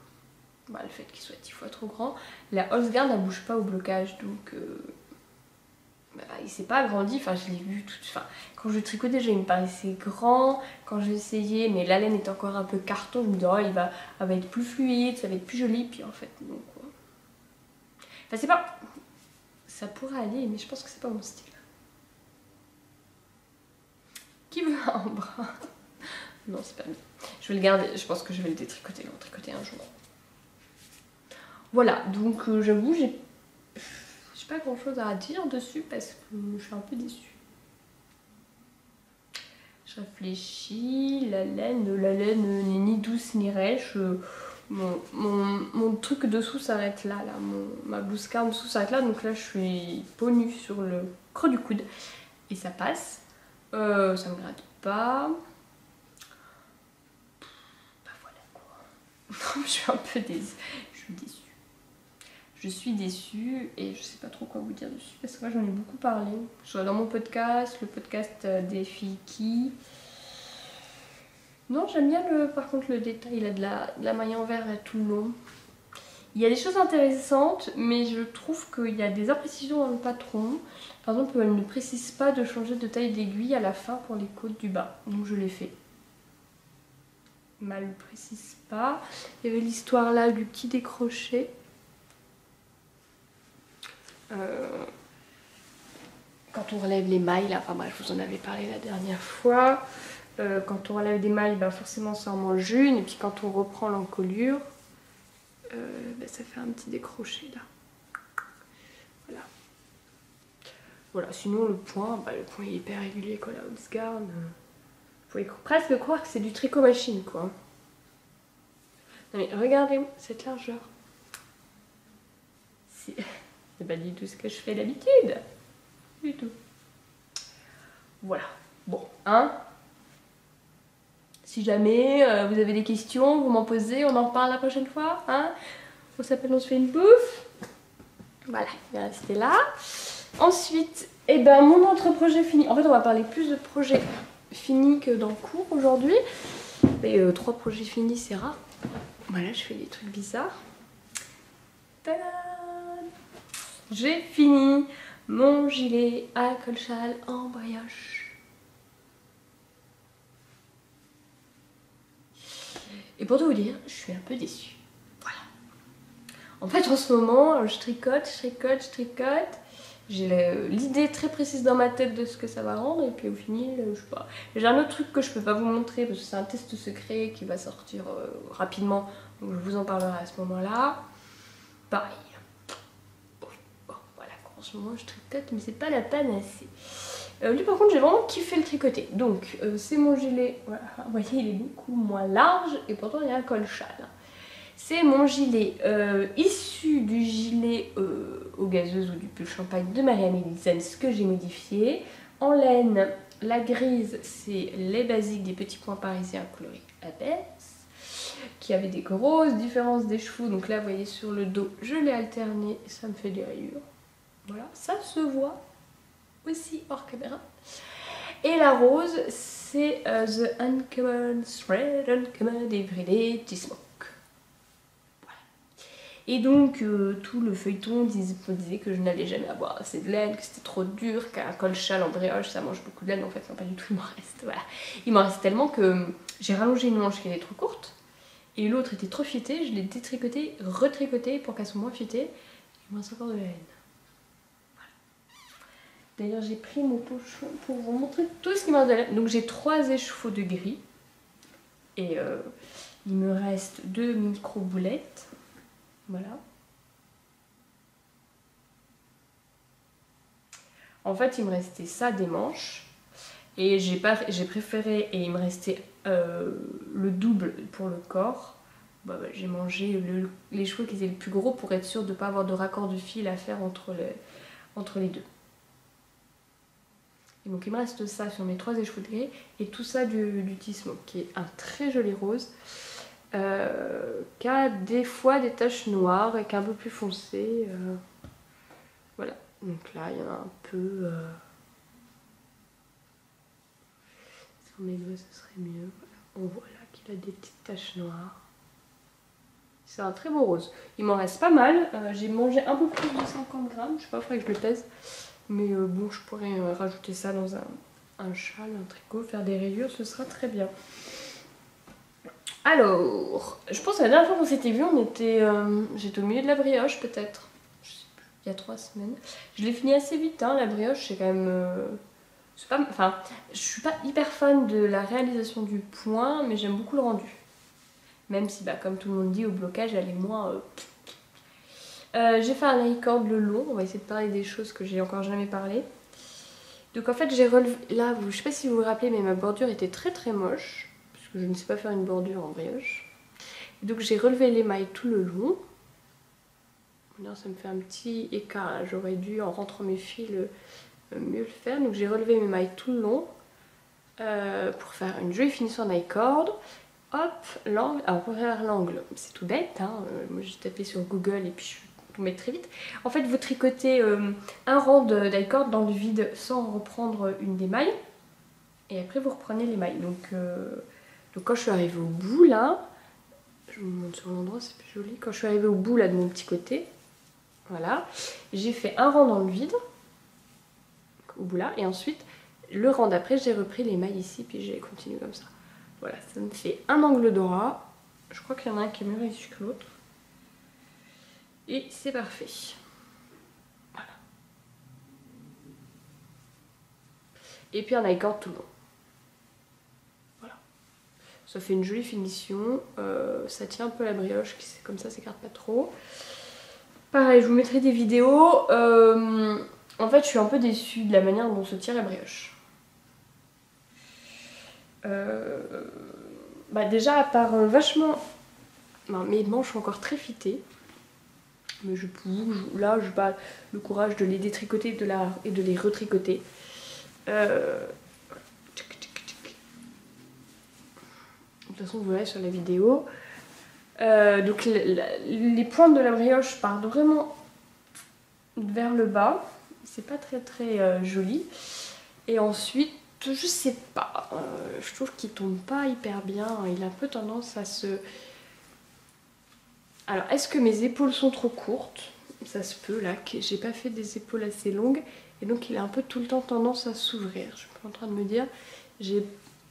A: Bah, le fait qu'il soit 10 fois trop grand. La Holzgarn, elle bouge pas au blocage, donc il s'est pas agrandi. Enfin, je l'ai vu tout. Enfin, quand je tricotais, déjà, il me paraissait grand. Quand j'ai essayé, mais la laine est encore un peu carton, je me dis, oh, elle va être plus fluide, ça va être plus joli. Puis en fait, non, quoi. Enfin, c'est pas. Ça pourrait aller, mais je pense que c'est pas mon style. Qui veut un bras? Non, c'est pas bien. Je vais le garder. Je pense que je vais le détricoter. Le tricoter un jour. Voilà, donc j'avoue, j'ai pas grand chose à dire dessus parce que je suis un peu déçue. Je réfléchis, la laine n'est ni douce ni rêche. Mon truc dessous s'arrête là, ma blouse carne dessous s'arrête là, donc là je suis peau nue sur le creux du coude et ça passe. Ça me gratte pas. Bah voilà quoi. Je suis un peu déçue. Je suis déçue et je sais pas trop quoi vous dire dessus parce que moi j'en ai beaucoup parlé. Je vois dans mon podcast, le podcast des filles qui. Non, j'aime bien par contre le détail là, de la maille en verre tout le long. Il y a des choses intéressantes, mais je trouve qu'il y a des imprécisions dans le patron. Par exemple, elle ne précise pas de changer de taille d'aiguille à la fin pour les côtes du bas. Donc je l'ai fait. Mais elle ne précise pas. Il y avait l'histoire là du petit décroché. Quand on relève les mailles, là, enfin bref, je vous en avais parlé la dernière fois. Quand on relève des mailles, ben forcément ça en mange une. Et puis quand on reprend l'encolure, ben ça fait un petit décroché là. Voilà. Voilà, sinon le point il est hyper régulier quoi, la Holzgarn. Vous pouvez presque croire que c'est du tricot machine quoi. Non mais regardez cette largeur. C'est pas du tout ce que je fais d'habitude. Du tout. Voilà. Bon, hein. Si jamais vous avez des questions, vous m'en posez, on en reparle la prochaine fois. Hein, on s'appelle, on se fait une bouffe. Voilà, il va rester là. Ensuite, eh ben, mon autre projet fini. En fait, on va parler plus de projets finis que d'en cours aujourd'hui. Mais 3 projets finis, c'est rare. Voilà, je fais des trucs bizarres. Tadam! J'ai fini mon gilet à col-châle en brioche. Et pour tout vous dire, je suis un peu déçue. Voilà. En fait, en ce moment, je tricote. J'ai l'idée très précise dans ma tête de ce que ça va rendre. Et puis au final, je sais pas. J'ai un autre truc que je peux pas vous montrer parce que c'est un test secret qui va sortir rapidement. Donc je vous en parlerai à ce moment-là. Pareil. Bon, voilà, en ce moment, je tricote, mais c'est pas la panacée. Lui par contre j'ai vraiment kiffé le tricoter. Donc c'est mon gilet, voilà, vous voyez il est beaucoup moins large et pourtant il y a un col-châle. C'est mon gilet issu du gilet aux gazeuses ou du pull champagne de Marie-Amélie Zenz que j'ai modifié. En laine, la grise c'est les basiques des petits points parisiens coloris Abbesse qui avaient des grosses différences d'écheveau. Donc là vous voyez sur le dos je l'ai alterné et ça me fait des rayures. Voilà, ça se voit aussi hors caméra. Et la rose, c'est The Uncommon Thread Uncommon Everyday T-Smoke. Voilà. Et donc, tout le feuilleton disait que je n'allais jamais avoir assez de laine, que c'était trop dur, qu'un col-châle en brioche, ça mange beaucoup de laine. En fait, non, pas du tout, il m'en reste. Voilà. Il m'en reste tellement que j'ai rallongé une manche qui était trop courte. Et l'autre était trop fietée, je l'ai détricoté, retricoté pour qu'elle soit moins fietée. Il me reste encore de la laine. D'ailleurs, j'ai pris mon pochon pour vous montrer tout ce qui m'a donné. Donc, j'ai 3 échevaux de gris. Et il me reste 2 micro-boulettes. Voilà. En fait, il me restait ça des manches. Et j'ai préféré, et il me restait le double pour le corps. j'ai mangé les cheveux qui étaient les plus gros pour être sûre de ne pas avoir de raccord de fil à faire entre les deux. Et donc il me reste ça sur mes 3 échevaux de gris et tout ça du T-Smoke qui est un très joli rose qui a des fois des taches noires et qui est un peu plus foncé. Voilà, donc là il y en a un peu... Sur mes doigts ce serait mieux. On voit là qu'il a des petites taches noires. C'est un très beau rose. Il m'en reste pas mal. J'ai mangé un peu plus de 50 grammes. Je sais pas, il faudrait que je le pèse. Mais bon, je pourrais rajouter ça dans un châle, un tricot, faire des rayures, ce sera très bien. Alors, je pense que la dernière fois qu'on s'était vu, j'étais au milieu de la brioche peut-être. Je sais plus, il y a 3 semaines. Je l'ai fini assez vite, hein, la brioche, c'est quand même... Enfin, je suis pas hyper fan de la réalisation du point, mais j'aime beaucoup le rendu. Même si, comme tout le monde dit, au blocage, elle est moins... j'ai fait un I-cord le long, on va essayer de parler des choses que j'ai encore jamais parlé. Donc en fait j'ai relevé, là je sais pas si vous vous rappelez mais ma bordure était très très moche. Parce que je ne sais pas faire une bordure en brioche. Donc j'ai relevé l'émail tout le long. Là ça me fait un petit écart, j'aurais dû en rentrant mes fils mieux le faire. Donc j'ai relevé mes mailles tout le long pour faire une jolie finition en I-cord. Hop, l'angle, alors pour faire l'angle c'est tout bête, hein. Moi j'ai tapé sur Google et puis je suis tombée très vite. En fait vous tricotez un rang d'i-cord dans le vide sans reprendre une des mailles et après vous reprenez les mailles. Donc quand je suis arrivée au bout là, je vous montre sur l'endroit c'est plus joli, quand je suis arrivée au bout là de mon petit côté, voilà, j'ai fait un rang dans le vide, au bout là, et ensuite le rang d'après j'ai repris les mailles ici puis j'ai continué comme ça. Voilà, ça me fait un angle droit. Je crois qu'il y en a un qui est mieux réussi que l'autre. Et c'est parfait. Voilà. Et puis un I-cord tout le long. Voilà. Ça fait une jolie finition. Ça tient un peu la brioche, comme ça s'écarte pas trop. Pareil, je vous mettrai des vidéos. En fait, je suis un peu déçue de la manière dont se tire la brioche. Déjà à part vachement... mes manches sont encore très fitées. Mais là j'ai pas le courage de les détricoter et de les retricoter. De toute façon vous verrez sur la vidéo. Donc les pointes de la brioche partent vraiment vers le bas. C'est pas très très joli. Et ensuite je sais pas, je trouve qu'il tombe pas hyper bien, il a un peu tendance à se... Alors est-ce que mes épaules sont trop courtes? Ça se peut là, que j'ai pas fait des épaules assez longues et donc il a un peu tout le temps tendance à s'ouvrir. Je suis en train de me dire, j'ai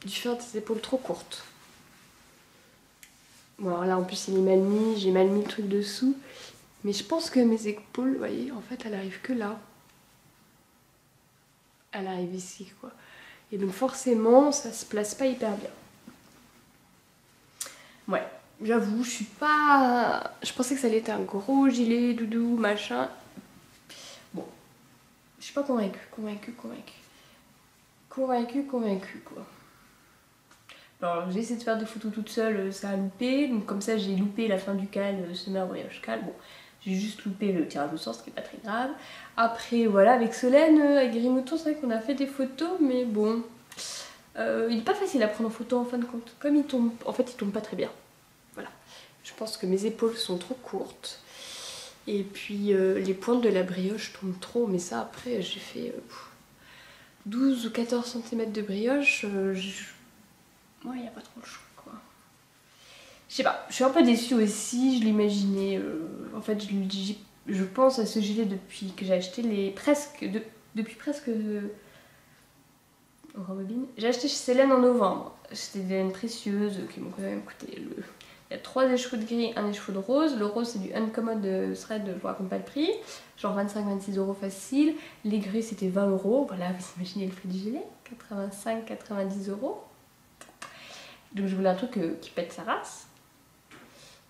A: dû faire des épaules trop courtes. Bon alors là en plus il est mal mis, j'ai mal mis le truc dessous, mais je pense que mes épaules, vous voyez, en fait elles arrivent que là. Elle arrive ici quoi. Et donc forcément ça se place pas hyper bien. Ouais, j'avoue, je suis pas... Je pensais que ça allait être un gros gilet doudou machin. Bon, je suis pas convaincue quoi. Alors j'ai essayé de faire des photos toute seule, ça a loupé. Donc comme ça j'ai loupé la fin du cal, summer brioche cal. Bon, j'ai juste loupé le tirage au sort, ce qui est pas très grave. Après voilà, avec Solène, avec Grimouton, c'est vrai qu'on a fait des photos, mais bon... il est pas facile à prendre en photo en fin de compte. Comme il tombe, en fait il tombe pas très bien. Voilà. Je pense que mes épaules sont trop courtes. Et puis les pointes de la brioche tombent trop. Mais ça après j'ai fait 12 ou 14 cm de brioche. Ouais, il n'y a pas trop le choix quoi. Je sais pas, je suis un peu déçue aussi. Je l'imaginais. En fait je pense à ce gilet depuis que j'ai acheté depuis presque... On rembobine. J'ai acheté chez Célène en novembre. C'était des laines précieuses qui m'ont quand même coûté Il y a 3 écheveaux de gris, un écheveau de rose. Le rose c'est du Uncommon Thread, je vous raconte pas le prix. Genre 25-26 € facile. Les gris c'était 20 €. Voilà, vous imaginez le prix du gilet. 85-90 €. Donc je voulais un truc qui pète sa race.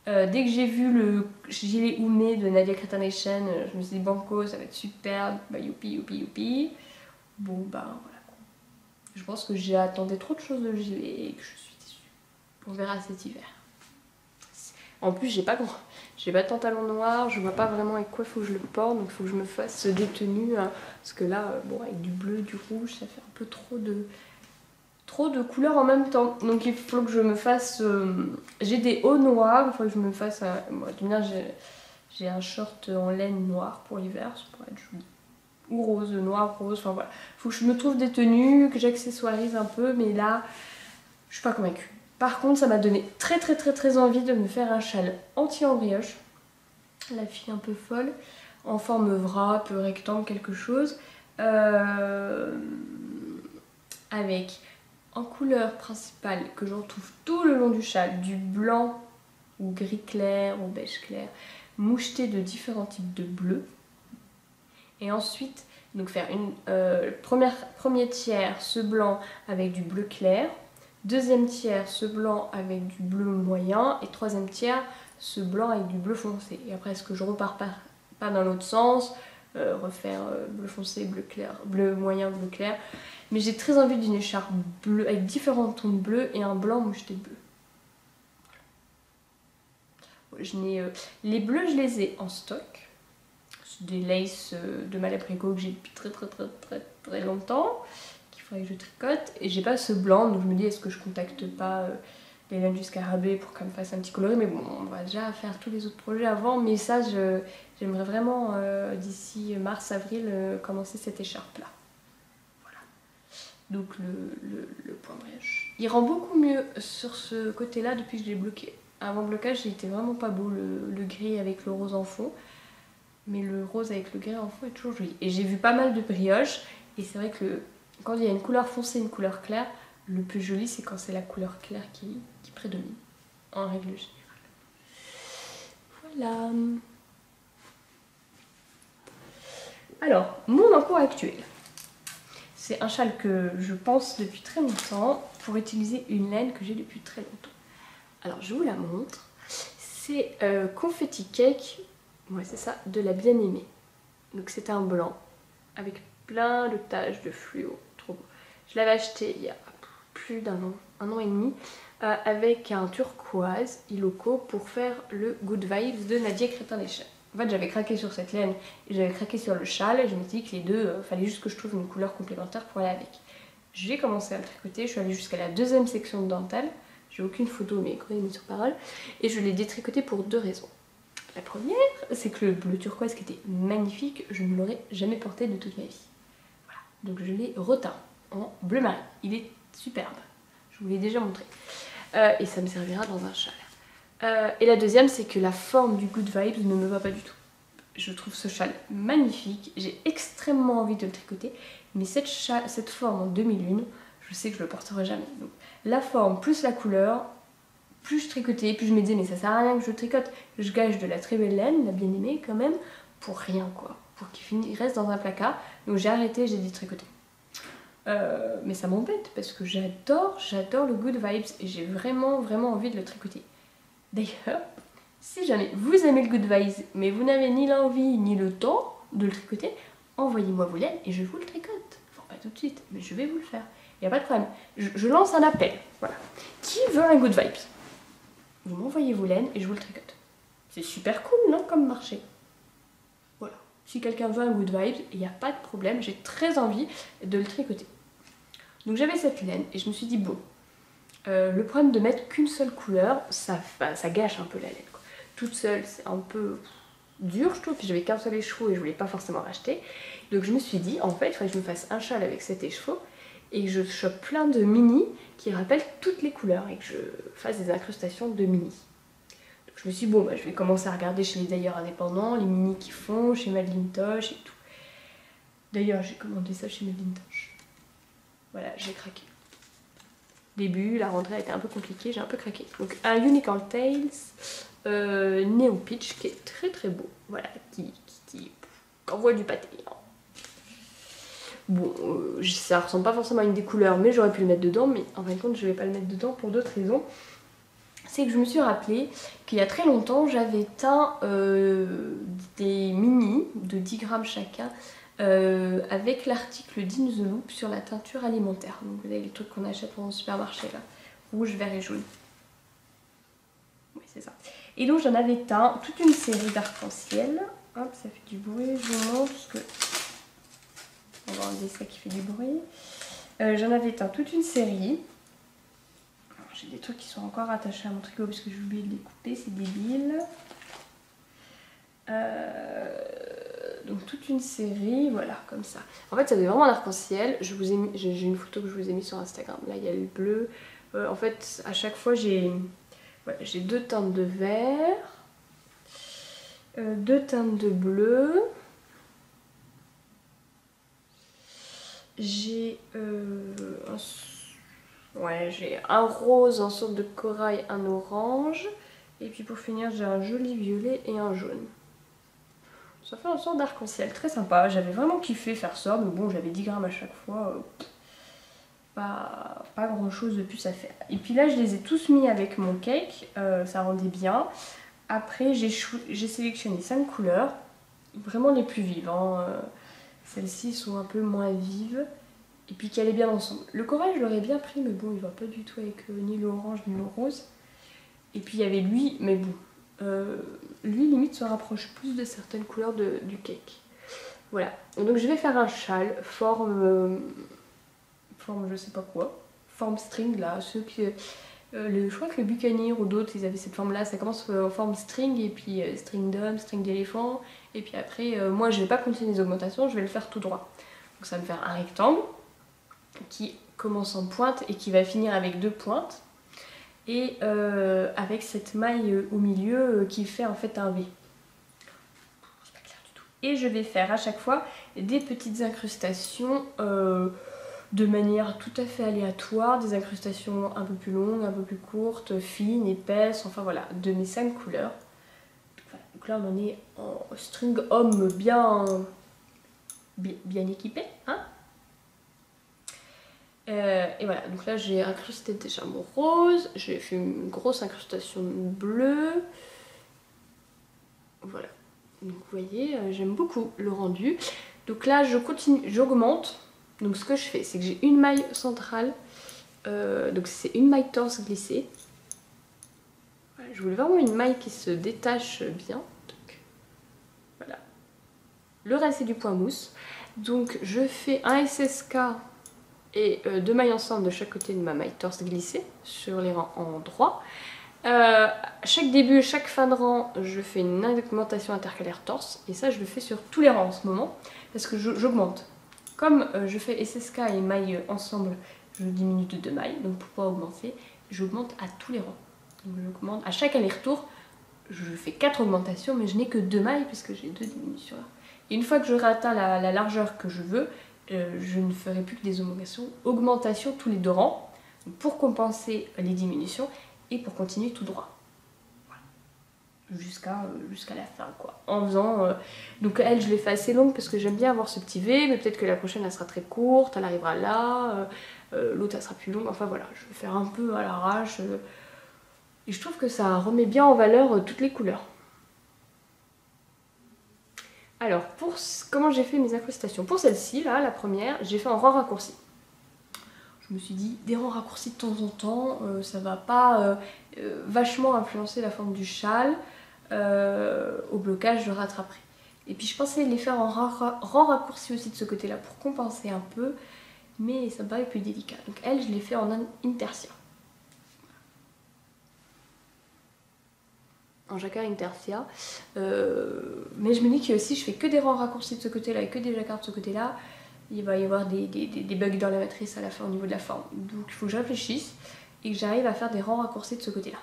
A: Dès que j'ai vu le gilet Oumé de Nadia Creatonation, je me suis dit banco, ça va être super. Youpi. Bon voilà. Je pense que j'attendais trop de choses de gilet et que je suis déçue. On verra cet hiver. En plus j'ai pas de pantalon noir, je vois pas vraiment avec quoi faut que je le porte, donc il faut que je me fasse des tenues, hein, parce que là, bon, avec du bleu, du rouge, ça fait un peu trop de couleurs en même temps. Donc il faut que je me fasse... j'ai des hauts noirs, il faut que je me fasse... moi, j'ai un short en laine noire pour l'hiver, ça pourrait être joli. Ou rose, noir, rose, enfin voilà. Faut que je me trouve des tenues, que j'accessoirise un peu, mais là, je suis pas convaincue. Par contre, ça m'a donné très envie de me faire un châle anti-embrioche. La fille un peu folle, en forme wrap, rectangle, quelque chose. Avec en couleur principale que je retrouve tout le long du châle, du blanc ou gris clair ou beige clair, moucheté de différents types de bleu. Et ensuite, donc faire une premier tiers ce blanc avec du bleu clair, deuxième tiers ce blanc avec du bleu moyen et troisième tiers ce blanc avec du bleu foncé. Et après, est-ce que je repars pas dans l'autre sens, refaire bleu foncé, bleu clair, bleu moyen, bleu clair. Mais j'ai très envie d'une écharpe bleue avec différents tons de bleu et un blanc moucheté de bleu. Voilà. Les bleus, je les ai en stock. C'est des laces de Malabrigo que j'ai depuis très longtemps, qu'il faudrait que je tricote. Et j'ai pas ce blanc, donc je me dis est-ce que je contacte pas les laines du scarabée pour qu'elle me fasse un petit coloris. Mais bon, on va déjà faire tous les autres projets avant. Mais ça, j'aimerais vraiment d'ici mars-avril commencer cette écharpe là. Voilà. Donc le point brioche. Il rend beaucoup mieux sur ce côté là depuis que je l'ai bloqué. Avant blocage, il était vraiment pas beau le gris avec le rose en fond. Mais le rose avec le gris en fond est toujours joli. Et j'ai vu pas mal de brioches. Et c'est vrai que quand il y a une couleur foncée et une couleur claire, le plus joli c'est quand c'est la couleur claire qui prédomine. En règle générale. Voilà. Alors, mon emploi actuel. C'est un châle que je pense depuis très longtemps pour utiliser une laine que j'ai depuis très longtemps. Alors, je vous la montre. C'est Confetti Cake. Ouais, c'est ça, de la Bien-Aimée. Donc c'est un blanc avec plein de taches de fluo, trop beau. Je l'avais acheté il y a plus d'un an, un an et demi, avec un turquoise Iloko pour faire le Good Vibes de Nadia Crétin-Deschamps. En fait, j'avais craqué sur cette laine et j'avais craqué sur le châle et je me suis dit que les deux, fallait juste que je trouve une couleur complémentaire pour aller avec. J'ai commencé à le tricoter, je suis allée jusqu'à la deuxième section de dentelle, j'ai aucune photo mais croyez-moi sur parole, et je l'ai détricoté pour deux raisons. La première, c'est que le bleu turquoise qui était magnifique, je ne l'aurais jamais porté de toute ma vie. Voilà, donc je l'ai reteint en bleu marine. Il est superbe, je vous l'ai déjà montré. Et ça me servira dans un châle. Et la deuxième, c'est que la forme du Good Vibes ne me va pas du tout. Je trouve ce châle magnifique, j'ai extrêmement envie de le tricoter, mais cette forme en demi-lune, je sais que je le porterai jamais. Donc, la forme plus la couleur, plus je tricotais, plus je me disais mais ça sert à rien que je tricote, je gâche de la très belle laine, la Bien-Aimée quand même, pour rien quoi, pour qu'il reste dans un placard. Donc j'ai arrêté, j'ai dit tricoter. Mais ça m'embête parce que j'adore le Good Vibes et j'ai vraiment envie de le tricoter. D'ailleurs, si jamais vous aimez le Good Vibes mais vous n'avez ni l'envie ni le temps de le tricoter, envoyez-moi vos laines et je vous le tricote. Enfin pas tout de suite, mais je vais vous le faire. Il n'y a pas de problème. Je lance un appel. Voilà. Qui veut un Good Vibes ? Vous m'envoyez vos laines et je vous le tricote. C'est super cool, non, comme marché. Voilà. Si quelqu'un veut un Good Vibes, il n'y a pas de problème, j'ai très envie de le tricoter. Donc j'avais cette laine et je me suis dit, bon, le problème de mettre qu'une seule couleur, ça gâche un peu la laine, quoi. Toute seule, c'est un peu dur, je trouve, puis j'avais qu'un seul écheveau et je voulais pas forcément racheter. Donc je me suis dit, en fait, il faudrait que je me fasse un châle avec cet écheveau et que je chope plein de mini qui rappellent toutes les couleurs et que je fasse des incrustations de mini. Donc je me suis dit, bon, bah, je vais commencer à regarder chez les tailleurs indépendants, les mini qu'ils font, chez Madeline Tosh et tout. D'ailleurs, j'ai commandé ça chez Madeline Tosh. Voilà, j'ai craqué. Début, la rentrée a été un peu compliquée, j'ai un peu craqué. Donc un Unicorn Tales Neo Peach qui est très beau, voilà, qui envoie du pâté. Bon, ça ressemble pas forcément à une des couleurs, mais j'aurais pu le mettre dedans, mais en fin de compte, je vais pas le mettre dedans pour d'autres raisons. C'est que je me suis rappelé qu'il y a très longtemps, j'avais teint des mini de 10 grammes chacun avec l'article d'In The Loop sur la teinture alimentaire. Donc vous avez les trucs qu'on achète dans le supermarché là, rouge, vert et jaune. Oui, c'est ça. Et donc j'en avais teint toute une série d'arc-en-ciel. Hop, ça fait du bruit, je vous montre parce que on va enlever ça qui fait du bruit. J'en avais teint toute une série. J'ai des trucs qui sont encore attachés à mon tricot parce que j'ai oublié de les couper, c'est débile. Donc toute une série, voilà, comme ça. En fait, ça fait vraiment un arc-en-ciel. J'ai une photo que je vous ai mise sur Instagram. Là, il y a le bleu. En fait, à chaque fois, j'ai deux teintes de vert, deux teintes de bleu. J'ai un rose en sorte de corail, un orange. Et puis pour finir, j'ai un joli violet et un jaune. Ça fait une sorte d'arc-en-ciel très sympa. J'avais vraiment kiffé faire ça, mais bon, j'avais 10 grammes à chaque fois. Pas grand chose de plus à faire. Et puis là, je les ai tous mis avec mon cake. Ça rendait bien. Après, j'ai sélectionné 5 couleurs. Vraiment les plus vives. Hein. Celles-ci sont un peu moins vives. Et puis qui allaient bien ensemble. Le corail, je l'aurais bien pris, mais bon, il va pas du tout avec ni l'orange ni le rose. Et puis il y avait lui, mais bon. Lui limite se rapproche plus de certaines couleurs du cake. Voilà, donc je vais faire un châle forme je sais pas quoi, forme string là, ceux qui, je crois que le Buccaneer ou d'autres ils avaient cette forme là, ça commence en forme string et puis string d'homme, string d'éléphant et puis après moi je vais pas continuer les augmentations, je vais le faire tout droit. Donc ça va me faire un rectangle qui commence en pointe et qui va finir avec 2 pointes. Et avec cette maille au milieu qui fait en fait un V. C'est pas clair du tout. Et je vais faire à chaque fois des petites incrustations de manière tout à fait aléatoire, des incrustations un peu plus longues, un peu plus courtes, fines, épaisses, enfin voilà, de mes 5 couleurs. Donc là on en est en string homme bien équipé, hein. Et voilà, donc là j'ai incrusté déjà mon rose, j'ai fait une grosse incrustation bleue. Voilà, donc vous voyez, j'aime beaucoup le rendu. Donc là je continue, j'augmente. Donc ce que je fais, c'est que j'ai une maille centrale, donc c'est une maille torse glissée. Voilà, je voulais vraiment une maille qui se détache bien. Donc, voilà. Le reste c'est du point mousse. Donc je fais un SSK et 2 mailles ensemble de chaque côté de ma maille torse glissée sur les rangs en droit. Chaque début, chaque fin de rang, je fais une augmentation intercalaire torse et ça je le fais sur tous les rangs en ce moment parce que j'augmente. Comme je fais SSK et mailles ensemble, je diminue de 2 mailles, donc pour pouvoir augmenter, j'augmente à tous les rangs. Donc j'augmente à chaque aller-retour, je fais 4 augmentations mais je n'ai que 2 mailles puisque j'ai 2 diminutions là. Et une fois que j'aurai atteint la largeur que je veux, je ne ferai plus que des augmentations tous les 2 rangs pour compenser les diminutions et pour continuer tout droit. Voilà. Jusqu'à la fin quoi. En faisant... donc elle je l'ai fait assez longue parce que j'aime bien avoir ce petit V, mais peut-être que la prochaine elle sera très courte, elle arrivera là, l'autre elle sera plus longue, enfin voilà, je vais faire un peu à l'arrache. Et je trouve que ça remet bien en valeur toutes les couleurs. Alors, comment j'ai fait mes incrustations? Pour celle-ci, là, la première, j'ai fait en rang raccourci. Je me suis dit, des rangs raccourcis de temps en temps, ça va pas vachement influencer la forme du châle. Au blocage, je rattraperai. Et puis je pensais les faire en rang raccourci aussi de ce côté-là pour compenser un peu, mais ça me paraît plus délicat. Donc elle, je l'ai fait en intercia. En jacquard intercia. Mais je me dis que si je fais que des rangs raccourcis de ce côté-là et que des jacquards de ce côté-là, il va y avoir des bugs dans la matrice à la fin au niveau de la forme. Donc il faut que je réfléchisse et que j'arrive à faire des rangs raccourcis de ce côté-là.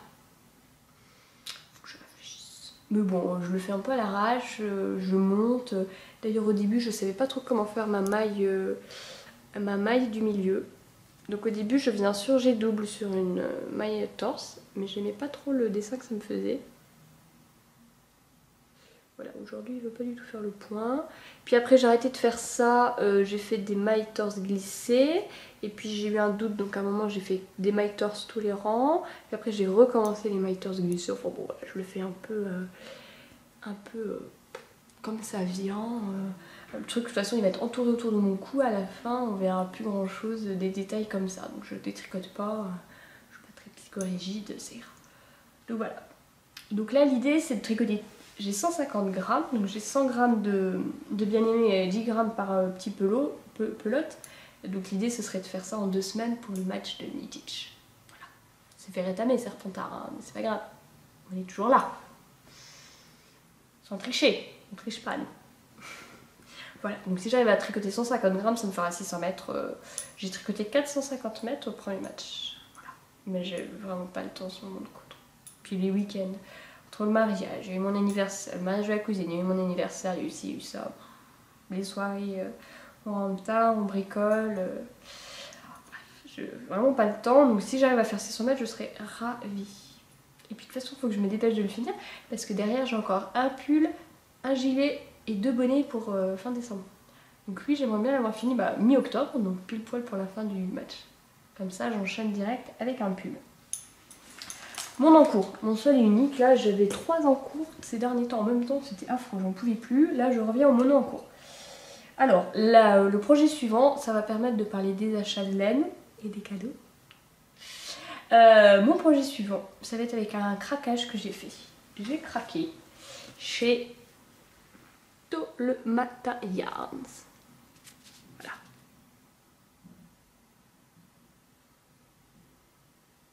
A: Faut que je réfléchisse. Mais bon, je le fais un peu à l'arrache, je monte. D'ailleurs au début je savais pas trop comment faire ma maille du milieu. Donc au début je faisais un surjet double sur une maille torse, mais j'aimais pas trop le dessin que ça me faisait. Voilà, aujourd'hui il veut pas du tout faire le point. Puis après j'ai arrêté de faire ça, j'ai fait des mailles torse glissées. Et puis j'ai eu un doute, donc à un moment j'ai fait des mailles torse tous les rangs. Puis après j'ai recommencé les mailles torse glissées. Enfin bon, voilà, je le fais un peu comme ça vient. Le truc de toute façon il va être entouré autour de mon cou. À la fin on verra plus grand chose, des détails comme ça. Donc je détricote pas, je suis pas très psychorigide, c'est grave. Donc voilà. Donc là l'idée c'est de tricoter, j'ai 150 grammes, donc j'ai 100 grammes de bien-aimé et 10 grammes par petit pelote. Donc l'idée ce serait de faire ça en 2 semaines pour le match de Nitish. Voilà. C'est fait rétamer Serpentard, hein, mais c'est pas grave, on est toujours là. Sans tricher, on triche pas nous. Voilà, donc si j'arrive à tricoter 150 grammes, ça me fera 600 mètres. J'ai tricoté 450 mètres au premier match. Voilà. Mais j'ai vraiment pas le temps en ce moment de coudre. Puis les week-ends, entre le mariage, j'ai eu mon anniversaire, le mariage de la cousine, il y a eu mon anniversaire, il y a eu ci, il y a eu ça. Les soirées, on rentre tard, on bricole. J'ai vraiment pas le temps, donc si j'arrive à faire 600 mètres, je serai ravie. Et puis de toute façon, il faut que je me dépêche de le finir, parce que derrière, j'ai encore un pull, un gilet et 2 bonnets pour fin décembre. Donc lui, j'aimerais bien l'avoir fini mi-octobre, donc pile poil pour la fin du match. Comme ça, j'enchaîne direct avec un pull. Mon encours, mon seul et unique, là j'avais 3 encours ces derniers temps en même temps, c'était affreux, j'en pouvais plus. Là je reviens au mono encours. Alors, là, le projet suivant, ça va permettre de parler des achats de laine et des cadeaux. Mon projet suivant, ça va être avec un craquage que j'ai fait. J'ai craqué chez Dalmata Yarns. Voilà.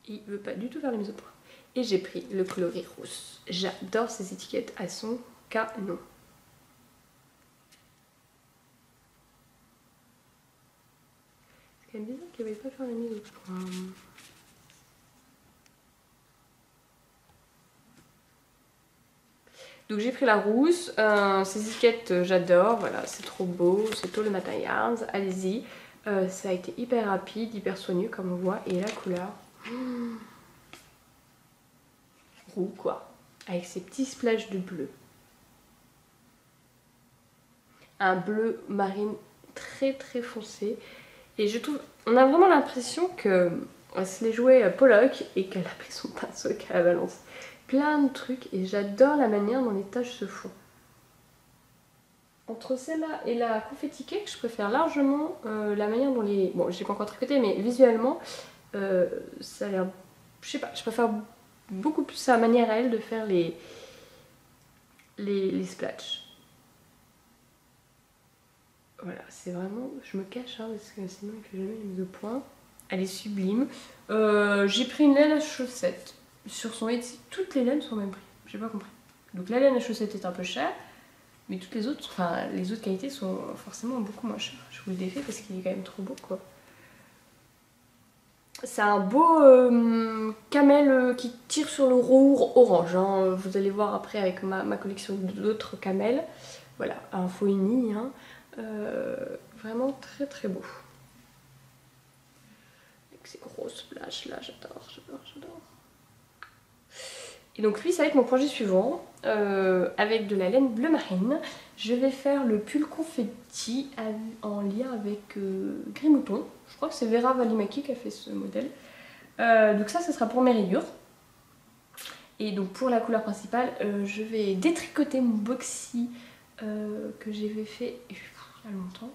A: Il veut pas du tout faire la mise au point. Et j'ai pris le coloris rousse. J'adore ces étiquettes, elles sont canon. C'est quand même bizarre qu'il ne veuille pas faire la mise au point. Donc j'ai pris la rousse, ces étiquettes j'adore, voilà, c'est trop beau, c'est Dalmata Yarns, allez-y. Ça a été hyper rapide, hyper soigneux comme on voit, et la couleur, roux quoi, avec ces petits splashes de bleu. Un bleu marine très très foncé, et je trouve, on a vraiment l'impression que se les jouait Pollock et qu'elle a pris son pinceau et qu'elle a balancé. Plein de trucs et j'adore la manière dont les taches se font. Entre celle-là et la confetti cake, je préfère largement la manière dont les... Bon, je l'ai pas encore tricoté, mais visuellement, ça a l'air... Je sais pas, je préfère beaucoup plus sa manière à elle de faire les splatchs. Voilà, c'est vraiment... Je me cache, hein, parce que sinon je vais jamais les mise au point. Elle est sublime. J'ai pris une laine à chaussettes. Sur son Etsy, toutes les laines sont au même prix. J'ai pas compris. Donc la laine à chaussettes est un peu chère, mais toutes les autres, enfin les autres qualités sont forcément beaucoup moins chères. Je vous le défais parce qu'il est quand même trop beau quoi. C'est un beau camel qui tire sur le roux orange. Hein. Vous allez voir après avec ma collection d'autres camels. Voilà, un faux uni. Hein. Vraiment très très beau. Avec ces grosses splashes là, j'adore, j'adore, j'adore. Et donc lui ça va être mon projet suivant, avec de la laine bleu marine. Je vais faire le pull confetti en lien avec Gris Mouton. Je crois que c'est Vera Valimaki qui a fait ce modèle. Donc ça sera pour mes rayures. Et donc pour la couleur principale, je vais détricoter mon boxy que j'avais fait il y a longtemps.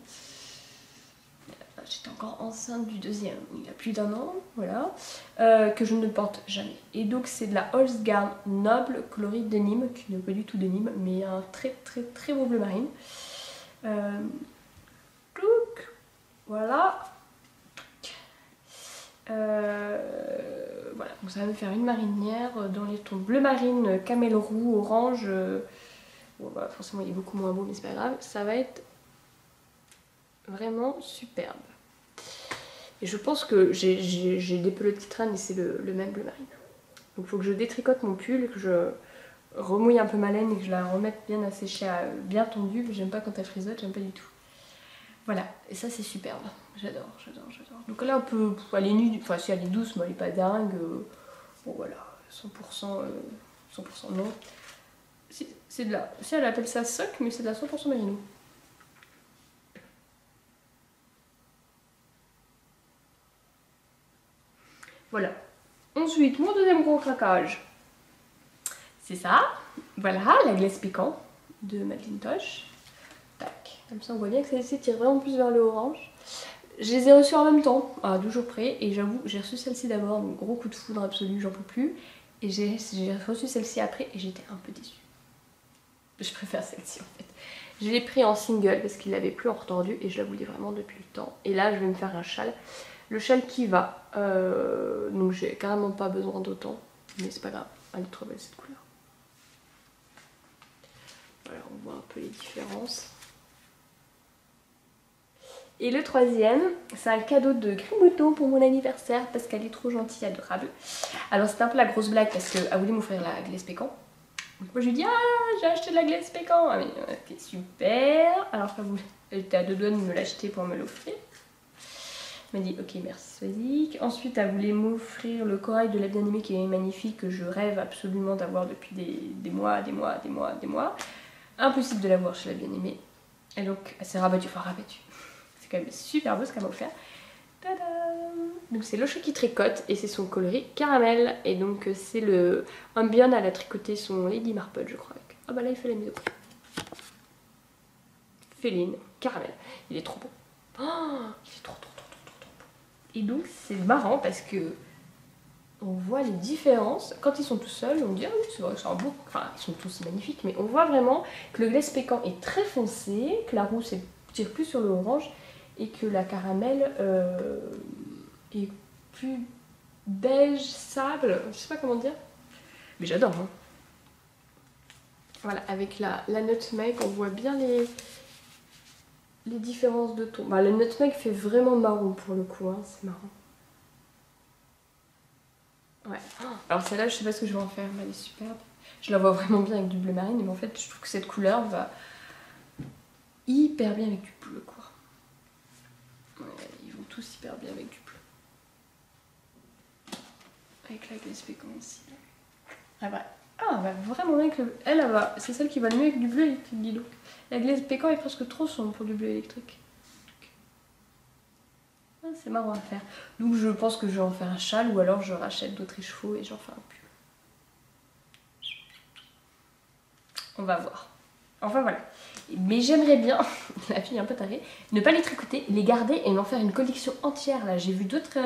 A: J'étais encore enceinte du deuxième, il y a plus d'1 an, voilà, que je ne porte jamais. Et donc c'est de la Holzgarn Noble coloris denim, qui n'est pas du tout denim, mais un très très très beau bleu marine. Donc, voilà. Voilà, donc ça va me faire une marinière dans les tons bleu marine, camel roux, orange. Bon, bah, forcément il est beaucoup moins beau, mais c'est pas grave. Ça va être vraiment superbe. Et je pense que j'ai des pelotes qui traînent et c'est le même bleu marine. Donc il faut que je détricote mon pull et que je remouille un peu ma laine et que je la remette bien à sécher, bien tendue. J'aime pas quand elle frisote, j'aime pas du tout. Voilà, et ça c'est superbe. J'adore, j'adore, j'adore. Donc là on peut aller nue, enfin si elle est douce, mais elle est pas dingue. Bon voilà, 100%, 100% non. C'est de la, si elle appelle ça soc, mais c'est de la 100% merino. Voilà. Ensuite, mon deuxième gros craquage, c'est ça. Voilà, la glace piquant de Madeleine Tosh. Tac. Comme ça, on voit bien que celle-ci tire vraiment plus vers le orange. Je les ai reçues en même temps, à 2 jours près. Et j'avoue, j'ai reçu celle-ci d'abord, donc gros coup de foudre absolu, j'en peux plus. Et j'ai reçu celle-ci après et j'étais un peu déçue. Je préfère celle-ci en fait. Je l'ai pris en single parce qu'il l'avait plus en retordu et je la voulais vraiment depuis le temps. Et là je vais me faire un châle. Le châle qui va. Donc j'ai carrément pas besoin d'autant. Mais c'est pas grave. Elle est trop belle cette couleur. Voilà, on voit un peu les différences. Et le troisième, c'est un cadeau de Grimoto pour mon anniversaire parce qu'elle est trop gentille, adorable. Alors c'était un peu la grosse blague parce qu'elle voulait m'offrir la glace pécan. Donc moi je lui dis ah j'ai acheté de la glace pécan. Ah mais ok super. Alors elle était à deux doigts de me l'acheter pour me l'offrir. Elle m'a dit ok merci Swazik. Ensuite elle voulait m'offrir le corail de la bien-aimée qui est magnifique, que je rêve absolument d'avoir depuis des mois. Impossible de l'avoir chez la bien-aimée. Et donc elle s'est rabattue, c'est quand même super beau ce qu'elle m'a offert. Tadam! Donc c'est Locho qui tricote et c'est son coloris caramel. Et donc c'est le Ambion, elle a tricoté son Lady Marple je crois. Ah bah là il fait la mise au point. Féline, caramel. Il est trop beau. Oh, il est trop beau. Et donc c'est marrant parce que on voit les différences. Quand ils sont tout seuls, on dit ah oui c'est vrai que c'est un beau. Enfin ils sont tous magnifiques, mais on voit vraiment que le glace pécan est très foncé, que la rousse tire plus sur le orange et que la caramel est plus beige sable. Je sais pas comment dire, mais j'adore. Hein. Voilà, avec la nutmeg, on voit bien les différences de ton. Bah, le nutmeg fait vraiment marron pour le coup, hein, c'est marrant. Ouais. Alors celle-là, je sais pas ce que je vais en faire, mais elle est superbe. Je la vois vraiment bien avec du bleu marine, mais en fait, je trouve que cette couleur va hyper bien avec du bleu, quoi. Ouais, ils vont tous hyper bien avec du bleu. Avec la glace pécan aussi. Ah bah, vraiment bien avec le... Elle va, c'est celle qui va le mieux avec du bleu électrique, dis donc. La glace pécan est presque trop sombre pour du bleu électrique. Ah, c'est marrant à faire. Donc je pense que je vais en faire un châle ou alors je rachète d'autres échevaux et j'en fais un pull. On va voir. Enfin voilà. Mais j'aimerais bien, la fille est un peu tarée, ne pas les tricoter, les garder et m'en faire une collection entière. Là, j'ai vu d'autres.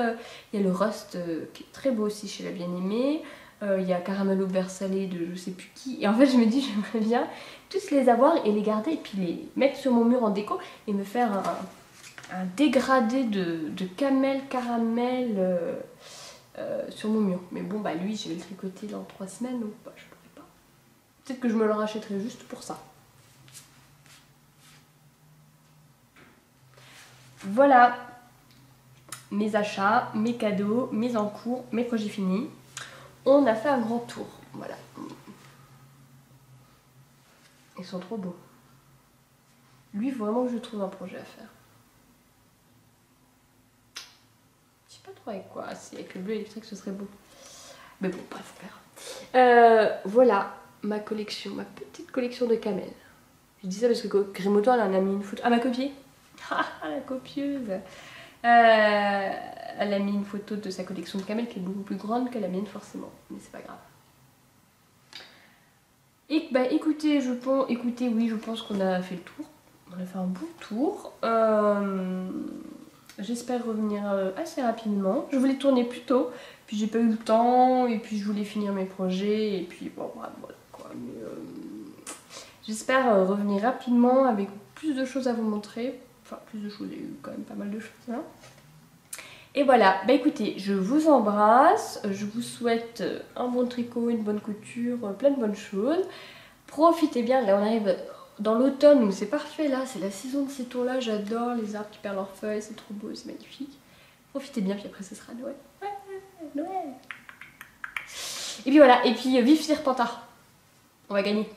A: Il y a le Rust qui est très beau aussi chez la bien-aimée. Il y a Caramel au beurre salé de je sais plus qui. Et en fait, je me dis, j'aimerais bien tous les avoir et les garder et puis les mettre sur mon mur en déco et me faire un dégradé de camel caramel sur mon mur. Mais bon, bah lui, je vais le tricoter dans 3 semaines, donc bah, je pourrais pas. Peut-être que je me le rachèterai juste pour ça. Voilà mes achats, mes cadeaux, mes encours, mes projets finis. On a fait un grand tour. Voilà. Ils sont trop beaux. Lui, vraiment que je trouve un projet à faire. Je sais pas trop avec quoi. Si avec le bleu électrique, ce serait beau. Mais bon, bref, on verra. Voilà ma collection, ma petite collection de camels. Je dis ça parce que Grimoto, elle en a mis une photo. Ah, ma copie. Ah, la copieuse. Elle a mis une photo de sa collection de camels qui est beaucoup plus grande que la mienne forcément, mais c'est pas grave. Et bah écoutez, oui, je pense qu'on a fait le tour. On a fait un bon tour. J'espère revenir assez rapidement. Je voulais tourner plus tôt, puis j'ai pas eu le temps, et puis je voulais finir mes projets, et puis bon, voilà quoi. J'espère revenir rapidement avec plus de choses à vous montrer. Enfin, plus de choses, il y a eu quand même pas mal de choses. Hein. Et voilà, bah écoutez, je vous embrasse, je vous souhaite un bon tricot, une bonne couture, plein de bonnes choses. Profitez bien, là on arrive dans l'automne, donc c'est parfait là, c'est la saison de ces tours-là, j'adore les arbres qui perdent leurs feuilles, c'est trop beau, c'est magnifique. Profitez bien, puis après ce sera Noël. Ouais, Noël. Et puis voilà, et puis vive Serpentard, on va gagner.